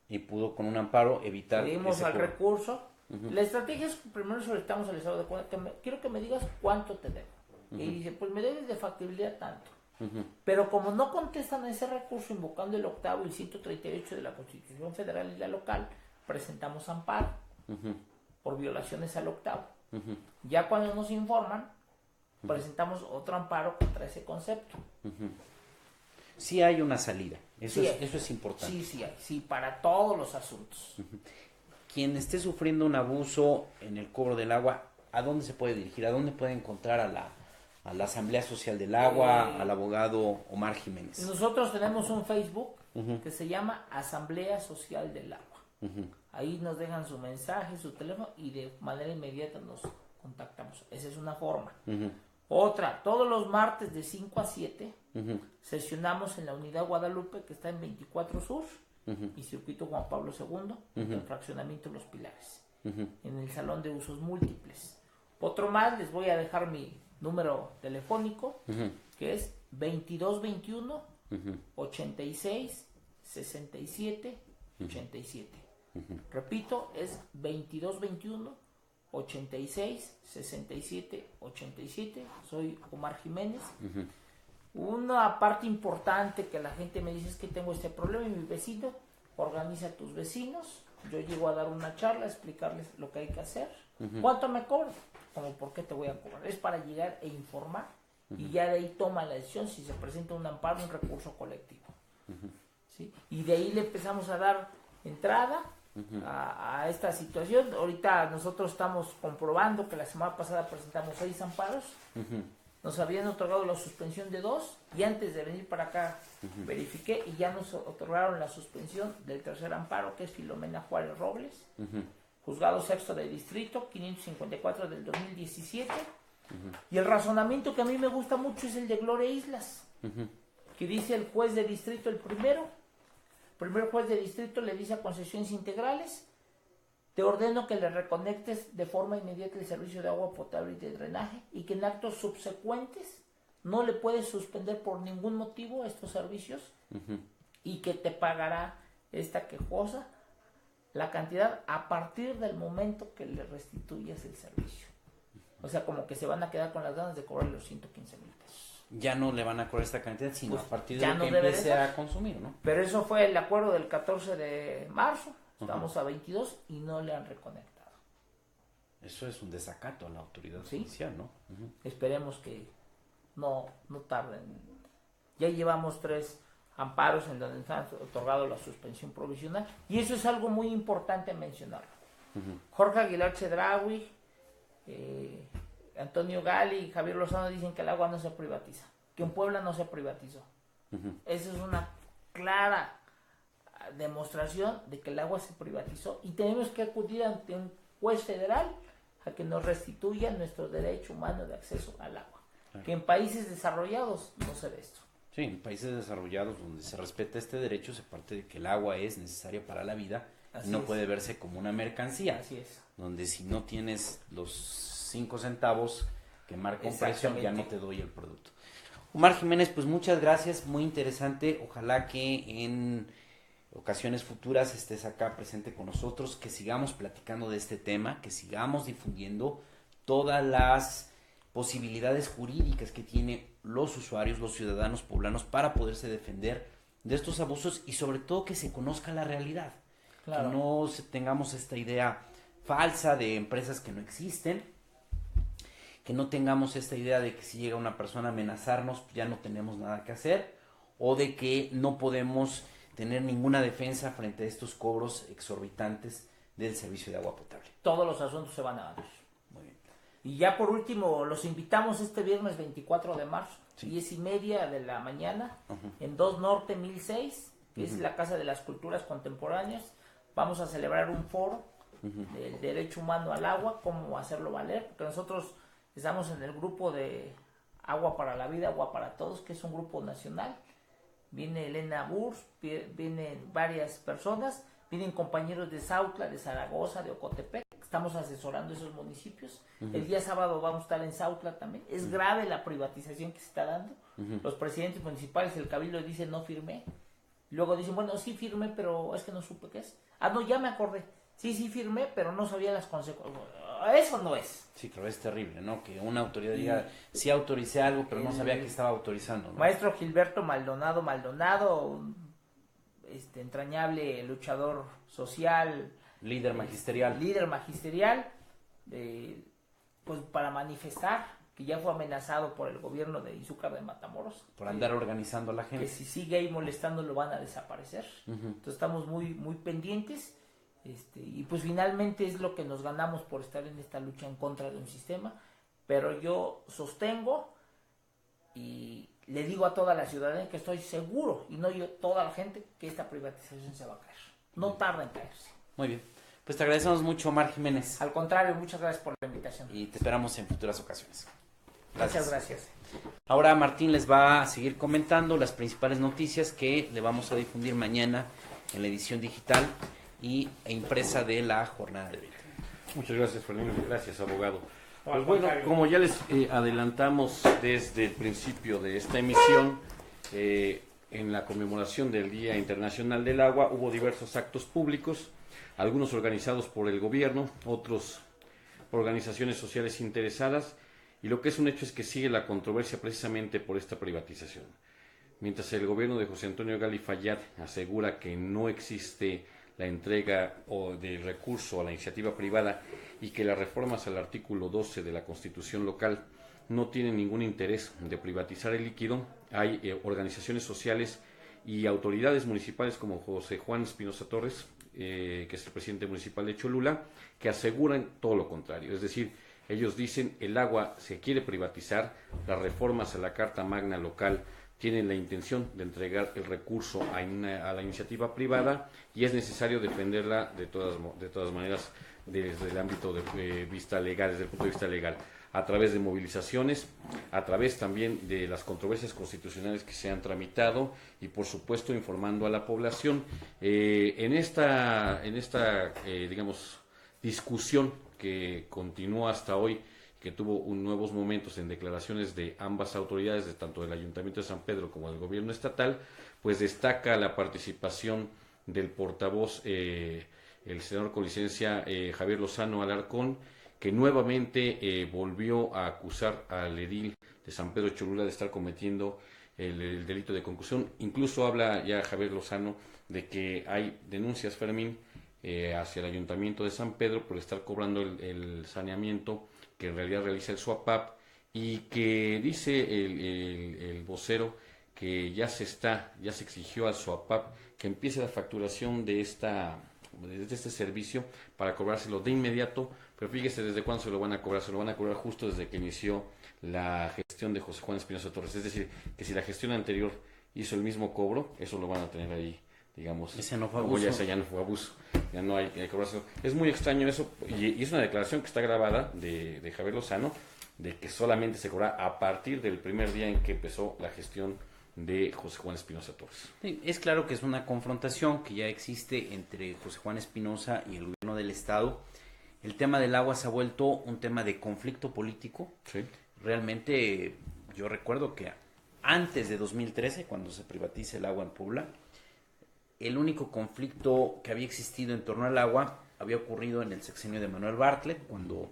Y pudo con un amparo evitar... Seguimos al recurso. La estrategia es que primero solicitamos al estado de cuenta, quiero que me digas cuánto te debo. Y dice, pues me debes de factibilidad tanto. Pero como no contestan a ese recurso, invocando el 8º y 138 de la Constitución Federal y la local, presentamos amparo por violaciones al 8º. Ya cuando nos informan, presentamos otro amparo contra ese concepto. Sí hay una salida, Sí hay. eso es importante. Sí, sí hay, sí, para todos los asuntos. Quien esté sufriendo un abuso en el cobro del agua, ¿a dónde se puede dirigir? ¿A dónde puede encontrar a la Asamblea Social del Agua, al abogado Omar Jiménez? Nosotros tenemos un Facebook que se llama Asamblea Social del Agua. Ahí nos dejan su mensaje, su teléfono y de manera inmediata nos contactamos. Esa es una forma. Otra, todos los martes de 5 a 7 sesionamos en la Unidad Guadalupe, que está en 24 Sur y Circuito Juan Pablo II, en el fraccionamiento Los Pilares, en el Salón de Usos Múltiples. Otro más, les voy a dejar mi número telefónico, que es 2221 86 67 87. Repito, es 2221 86 67 87. Soy Omar Jiménez. Una parte importante que la gente me dice es que tengo este problema y mi vecino organiza a tus vecinos. Yo llego a dar una charla, explicarles lo que hay que hacer. ¿Cuánto me cobran? Como, ¿por qué te voy a cobrar? Es para llegar e informar y ya de ahí toma la decisión si se presenta un amparo, un recurso colectivo. ¿Sí? Y de ahí le empezamos a dar entrada a esta situación. Ahorita nosotros estamos comprobando que la semana pasada presentamos 6 amparos. Nos habían otorgado la suspensión de 2 y antes de venir para acá verifiqué y ya nos otorgaron la suspensión del tercer amparo, que es Filomena Juárez Robles, juzgado sexto de distrito 554 del 2017. Y el razonamiento que a mí me gusta mucho es el de Gloria Islas, que dice el juez de distrito, el primer juez de distrito le dice a Concesiones Integrales: te ordeno que le reconectes de forma inmediata el servicio de agua potable y de drenaje, y que en actos subsecuentes no le puedes suspender por ningún motivo estos servicios, y que te pagará esta quejosa la cantidad a partir del momento que le restituyas el servicio. O sea, como que se van a quedar con las ganas de cobrar los 115,000 pesos. Ya no le van a cobrar esta cantidad, sino Pues a partir ya de no que debe de empiece ser. a consumir, ¿no? Pero eso fue el acuerdo del 14 de marzo. Estamos a 22 y no le han reconectado. Eso es un desacato a la autoridad ¿Sí? judicial, ¿no? Esperemos que no tarden. Ya llevamos 3 amparos en donde nos han otorgado la suspensión provisional, y eso es algo muy importante mencionarlo. Jorge Aguilar Chedraui, Antonio Gali y Javier Lozano dicen que el agua no se privatiza, que en Puebla no se privatizó. Esa es una clara demostración de que el agua se privatizó y tenemos que acudir ante un juez federal a que nos restituya nuestro derecho humano de acceso al agua. Que en países desarrollados no se ve esto. Sí, en países desarrollados donde se respeta este derecho se parte de que el agua es necesaria para la vida y no puede verse como una mercancía. Así es. Donde si no tienes los 5 centavos que marca un precio, ya no te doy el producto. Omar Jiménez, pues muchas gracias, muy interesante. Ojalá que en ocasiones futuras estés acá presente con nosotros, que sigamos platicando de este tema, que sigamos difundiendo todas las posibilidades jurídicas que tienen los usuarios, los ciudadanos poblanos para poderse defender de estos abusos y sobre todo que se conozca la realidad. Claro. Que no tengamos esta idea falsa de empresas que no existen, que no tengamos esta idea de que si llega una persona a amenazarnos ya no tenemos nada que hacer, o de que no podemos tener ninguna defensa frente a estos cobros exorbitantes del servicio de agua potable. Todos los asuntos se van a dar. Muy bien. Y ya por último, los invitamos este viernes 24 de marzo, Sí. 10:30 de la mañana, en 2 Norte 1006, que es la Casa de las Culturas Contemporáneas. Vamos a celebrar un foro del derecho humano al agua, cómo hacerlo valer, porque nosotros estamos en el grupo de Agua para la Vida, Agua para Todos, que es un grupo nacional. Viene Elena Burs, vienen varias personas, vienen compañeros de Sautla, de Zaragoza, de Ocotepec. Estamos asesorando esos municipios. El día sábado vamos a estar en Sautla también. Es grave la privatización que se está dando. Los presidentes municipales, el cabildo dice no firmé. Luego dicen, bueno, sí firmé, pero es que no supe qué es. Ah, no, ya me acordé. Sí firmé, pero no sabía las consecuencias. Eso no es. Sí, pero es terrible, ¿no? Que una autoridad diga, sí autoricé algo, pero no sabía que estaba autorizando, ¿no? Maestro Gilberto Maldonado, un entrañable luchador social, Líder magisterial. pues para manifestar que ya fue amenazado por el gobierno de Izúcar de Matamoros. Por andar organizando a la gente. Que si sigue ahí molestando lo van a desaparecer. Entonces estamos muy, muy pendientes. Y pues finalmente es lo que nos ganamos por estar en esta lucha en contra de un sistema. Pero yo sostengo y le digo a toda la ciudadanía que estoy seguro, y no yo, toda la gente, que esta privatización se va a caer. No tarda en caerse. Muy bien. Pues te agradecemos mucho, Omar Jiménez. Al contrario, muchas gracias por la invitación. Y te esperamos en futuras ocasiones. Gracias. Ahora Martín les va a seguir comentando las principales noticias que le vamos a difundir mañana en la edición digital e impresa de la jornada de hoy. Muchas gracias, Fernando. Gracias, abogado. Pues bueno, como ya les adelantamos desde el principio de esta emisión, en la conmemoración del Día Internacional del Agua hubo diversos actos públicos, algunos organizados por el gobierno, otros por organizaciones sociales interesadas, y lo que es un hecho es que sigue la controversia precisamente por esta privatización. Mientras el gobierno de José Antonio Gali Fayad asegura que no existe la entrega de recurso a la iniciativa privada y que las reformas al artículo 12 de la Constitución local no tienen ningún interés de privatizar el líquido, hay organizaciones sociales y autoridades municipales como José Juan Espinosa Torres, que es el presidente municipal de Cholula, que aseguran todo lo contrario. Es decir, ellos dicen el agua se quiere privatizar, las reformas a la Carta Magna local tienen la intención de entregar el recurso a la iniciativa privada y es necesario defenderla de todas maneras desde el ámbito de vista legal, desde el punto de vista legal, a través de movilizaciones, a través también de las controversias constitucionales que se han tramitado y por supuesto informando a la población. En esta digamos, discusión que continúa hasta hoy, que tuvo nuevos momentos en declaraciones de ambas autoridades, de tanto del Ayuntamiento de San Pedro como del gobierno estatal, pues destaca la participación del portavoz, el senador con licencia Javier Lozano Alarcón, que nuevamente volvió a acusar al edil de San Pedro Cholula de estar cometiendo el delito de concusión. Incluso habla ya Javier Lozano de que hay denuncias, Fermín, hacia el Ayuntamiento de San Pedro por estar cobrando el saneamiento que en realidad realiza el SUAPAP, y que dice el vocero que ya se exigió al SUAPAP que empiece la facturación de este servicio para cobrárselo de inmediato, pero fíjese desde cuándo se lo van a cobrar. Se lo van a cobrar justo desde que inició la gestión de José Juan Espinosa Torres, es decir, que si la gestión anterior hizo el mismo cobro, eso lo van a tener ahí, digamos. Ese no fue abuso. Ya no fue abuso, ya no hay cobrarse. Es muy extraño eso, y es una declaración que está grabada de Javier Lozano, de que solamente se cobra a partir del primer día en que empezó la gestión de José Juan Espinosa Torres. Sí, es claro que es una confrontación que ya existe entre José Juan Espinosa y el gobierno del estado. El tema del agua se ha vuelto un tema de conflicto político. Sí. Realmente yo recuerdo que antes de 2013, cuando se privatiza el agua en Puebla, el único conflicto que había existido en torno al agua había ocurrido en el sexenio de Manuel Bartlett, cuando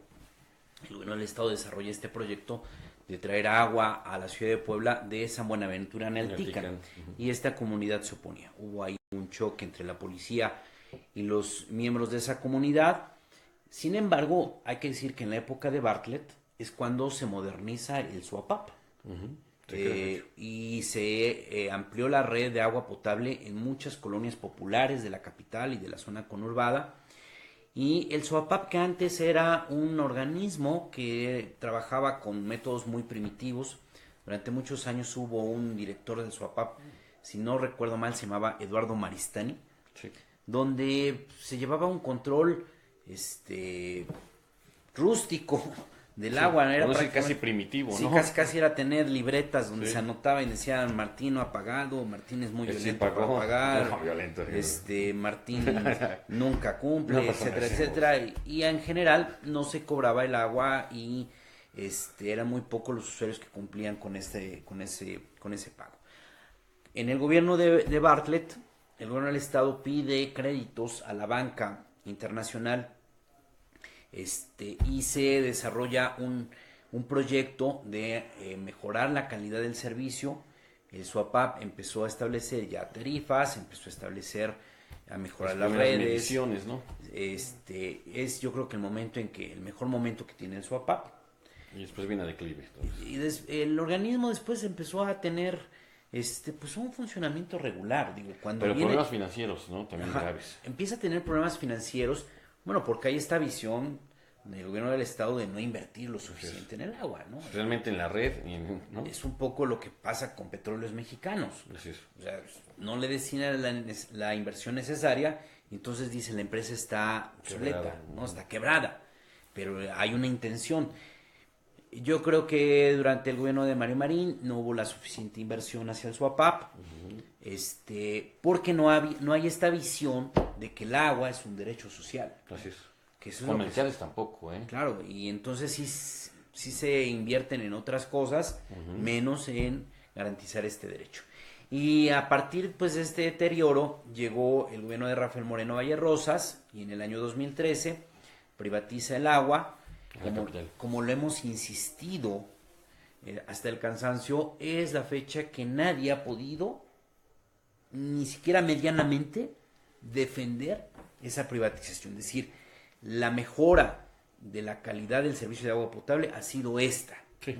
el gobierno del estado desarrolla este proyecto de traer agua a la ciudad de Puebla de San Buenaventura en Altican, y esta comunidad se oponía. Hubo ahí un choque entre la policía y los miembros de esa comunidad. Sin embargo, hay que decir que en la época de Bartlett es cuando se moderniza el SUAPAP. Y se amplió la red de agua potable en muchas colonias populares de la capital y de la zona conurbada. Y el SUAPAP, que antes era un organismo que trabajaba con métodos muy primitivos, durante muchos años hubo un director del SUAPAP, si no recuerdo mal, se llamaba Eduardo Maristani, Sí. donde se llevaba un control rústico del agua. Era casi primitivo, sí, ¿no? casi era tener libretas donde Sí. se anotaba y decían Martín no ha pagado, Martín es muy violento para pagó. pagar, No, violento. Martín nunca cumple, No, etcétera, sí. etcétera, y en general no se cobraba el agua y eran muy pocos los usuarios que cumplían con ese pago. En el gobierno de Bartlett, el gobierno del estado pide créditos a la banca internacional, y se desarrolla un proyecto de mejorar la calidad del servicio. El SUAPAP empezó a establecer ya tarifas, empezó a mejorar las redes. Mediciones, ¿no? Es yo creo que el mejor momento que tiene el SUAPAP. Y después viene a declive. El organismo después empezó a tener pues un funcionamiento regular. Digo, cuando Pero viene, problemas financieros, ¿no? También ajá, graves. empieza a tener problemas financieros, bueno, porque hay esta visión del gobierno del estado de no invertir lo suficiente en el agua, ¿no? Realmente en la red, ¿no? Es un poco lo que pasa con Petróleos Mexicanos. Así es. O sea, no le destina la inversión necesaria, y entonces dice la empresa está obsoleta, Quebrada. ¿no? Está quebrada, pero hay una intención. Yo creo que durante el gobierno de Mario Marín no hubo la suficiente inversión hacia el SUAPAP, porque no hay esta visión de que el agua es un derecho social. Así es. Que eso es lo que Comerciales tampoco, ¿eh? claro, y entonces sí se invierten en otras cosas, menos en garantizar este derecho. Y a partir pues de este deterioro llegó el gobierno de Rafael Moreno Valle Rosas, y en el año 2013 privatiza el agua, como lo hemos insistido hasta el cansancio. Es la fecha que nadie ha podido, ni siquiera medianamente, defender esa privatización. Es decir, la mejora de la calidad del servicio de agua potable ha sido esta. Sí.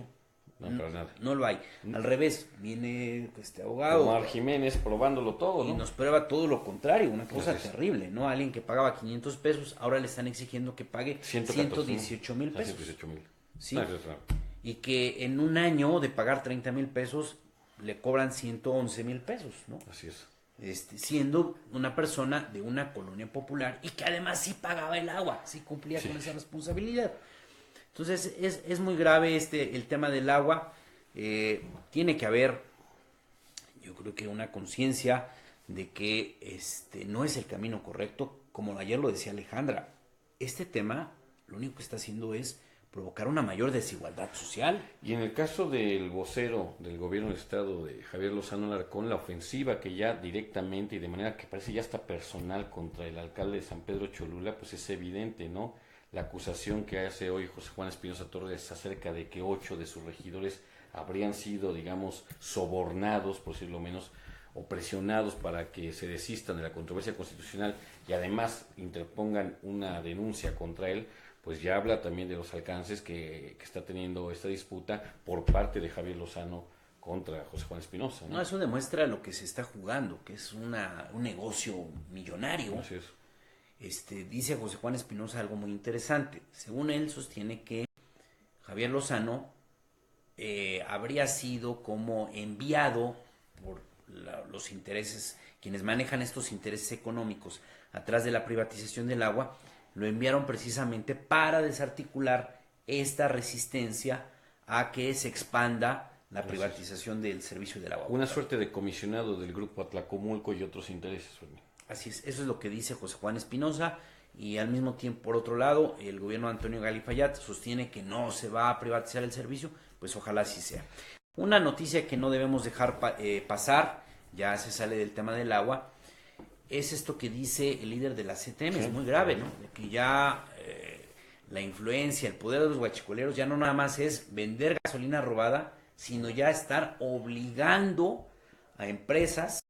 No, para nada. No lo hay. Al revés, viene este abogado Omar Jiménez probándolo todo, y ¿no? nos prueba todo lo contrario, una cosa Así es. terrible, ¿no? Alguien que pagaba 500 pesos, ahora le están exigiendo que pague 118 mil pesos. 118,000. Sí. Eso es raro. Y que en un año de pagar 30 mil pesos, le cobran 111 mil pesos, ¿no? Así es. Siendo una persona de una colonia popular y que además sí pagaba el agua, sí cumplía con esa responsabilidad. Entonces es muy grave el tema del agua. Tiene que haber, yo creo que una conciencia de que no es el camino correcto, como ayer lo decía Alejandra. Este tema lo único que está haciendo es provocar una mayor desigualdad social. Y en el caso del vocero del gobierno del estado, de Javier Lozano Alarcón, la ofensiva que ya directamente y de manera que parece ya hasta personal contra el alcalde de San Pedro Cholula, pues es evidente, ¿no? La acusación que hace hoy José Juan Espinosa Torres acerca de que 8 de sus regidores habrían sido, digamos, sobornados, por decirlo menos, o presionados para que se desistan de la controversia constitucional y además interpongan una denuncia contra él, pues ya habla también de los alcances que está teniendo esta disputa por parte de Javier Lozano contra José Juan Espinosa, ¿no? No, eso demuestra lo que se está jugando, que es un negocio millonario. Así es. Dice José Juan Espinosa algo muy interesante. Según él, sostiene que Javier Lozano habría sido como enviado por los intereses, quienes manejan estos intereses económicos atrás de la privatización del agua, lo enviaron precisamente para desarticular esta resistencia a que se expanda la privatización del servicio del agua. Una suerte de comisionado del grupo Atlacomulco y otros intereses. Así es, eso es lo que dice José Juan Espinosa, y al mismo tiempo, por otro lado, el gobierno de Antonio Galifayat sostiene que no se va a privatizar el servicio, pues ojalá así sea. Una noticia que no debemos dejar pasar, ya se sale del tema del agua, es esto que dice el líder de la CTM, es muy grave, ¿no? De que ya la influencia, el poder de los guachicoleros ya no nada más es vender gasolina robada, sino ya estar obligando a empresas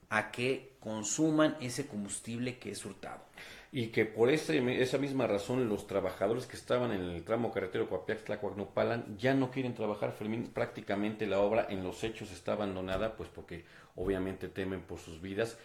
a que consuman ese combustible que es hurtado. Y que por esa misma razón los trabajadores que estaban en el tramo carretero Coapiax-Tlacuac-Nopalan ya no quieren trabajar, Fermín. Prácticamente la obra en los hechos está abandonada, pues porque obviamente temen por sus vidas.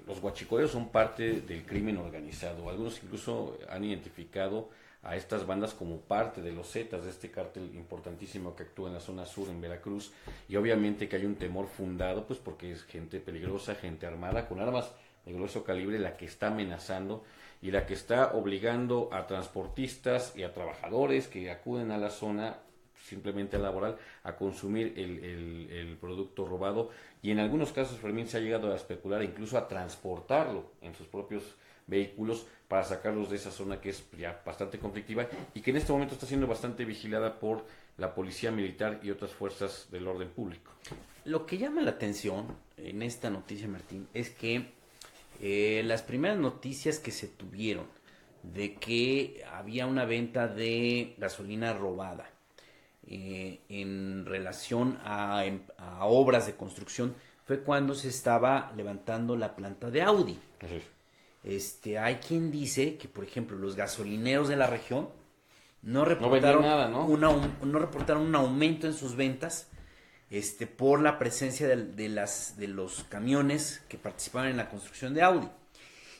Los guachicoleros son parte del crimen organizado. Algunos incluso han identificado a estas bandas como parte de los Zetas, de este cártel importantísimo que actúa en la zona sur, en Veracruz, y obviamente que hay un temor fundado, pues porque es gente peligrosa, gente armada, con armas de grueso calibre, la que está amenazando y la que está obligando a transportistas y a trabajadores que acuden a la zona simplemente a laboral, a consumir el producto robado, y en algunos casos, Fermín, se ha llegado a especular, incluso a transportarlo en sus propios vehículos para sacarlos de esa zona que es ya bastante conflictiva y que en este momento está siendo bastante vigilada por la policía militar y otras fuerzas del orden público. Lo que llama la atención en esta noticia, Martín, es que las primeras noticias que se tuvieron de que había una venta de gasolina robada en relación a obras de construcción fue cuando se estaba levantando la planta de Audi. Así es. Hay quien dice que, por ejemplo, los gasolineros de la región no vendían reportaron nada, ¿no? no reportaron un aumento en sus ventas por la presencia de los camiones que participaban en la construcción de Audi.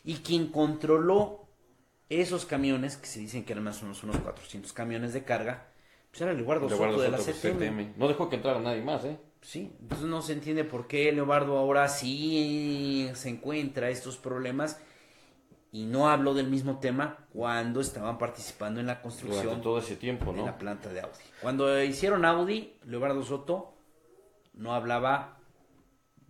Y quien controló esos camiones, que se dicen que eran más o menos unos 400 camiones de carga, pues era Leobardo Soto de la CTM. No dejó que entrara nadie más, ¿eh? Sí, entonces no se entiende por qué Leobardo ahora sí se encuentra estos problemas y no habló del mismo tema cuando estaban participando en la construcción durante todo ese tiempo, de ¿no? la planta de Audi. Cuando hicieron Audi, Leobardo Soto no hablaba,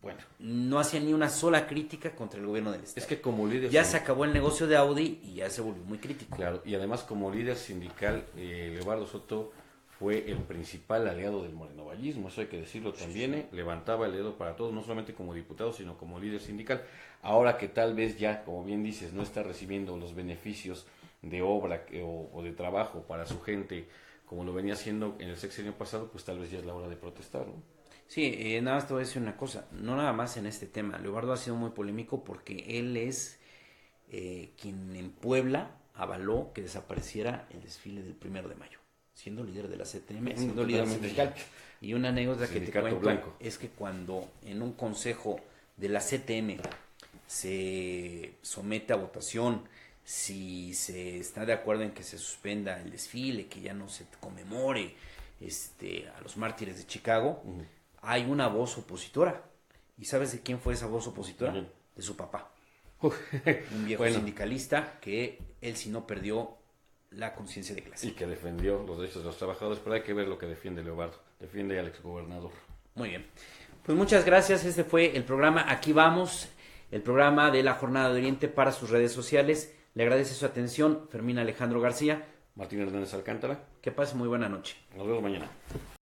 bueno, no hacía ni una sola crítica contra el gobierno del Estado. Es que como líder... Ya se acabó el negocio de Audi y ya se volvió muy crítico. Claro, y además como líder sindical, Leobardo Soto fue el principal aliado del morenovallismo, eso hay que decirlo también, levantaba el dedo para todos, no solamente como diputado, sino como líder sindical. Ahora que tal vez ya, como bien dices, no está recibiendo los beneficios de obra o de trabajo para su gente, como lo venía haciendo en el sexenio pasado, pues tal vez ya es la hora de protestar, ¿no? Sí, nada más te voy a decir una cosa, no nada más en este tema, Leobardo ha sido muy polémico porque él es quien en Puebla avaló que desapareciera el desfile del 1 de mayo, siendo líder de la CTM, siendo líder sindical. Y una anécdota que te cuento blanco. es que cuando en un consejo de la CTM se somete a votación si se está de acuerdo en que se suspenda el desfile, que ya no se conmemore a los mártires de Chicago, hay una voz opositora. ¿Y sabes de quién fue esa voz opositora? De su papá. Un viejo sindicalista que él sí no perdió la conciencia de clase. Y que defendió los derechos de los trabajadores, pero hay que ver lo que defiende Leobardo. Defiende al exgobernador. Muy bien. Pues muchas gracias. Este fue el programa Aquí Vamos, el programa de la Jornada de Oriente para sus redes sociales. Le agradece su atención Fermín Alejandro García. Martín Hernández Alcántara. Que pase muy buena noche. Nos vemos mañana.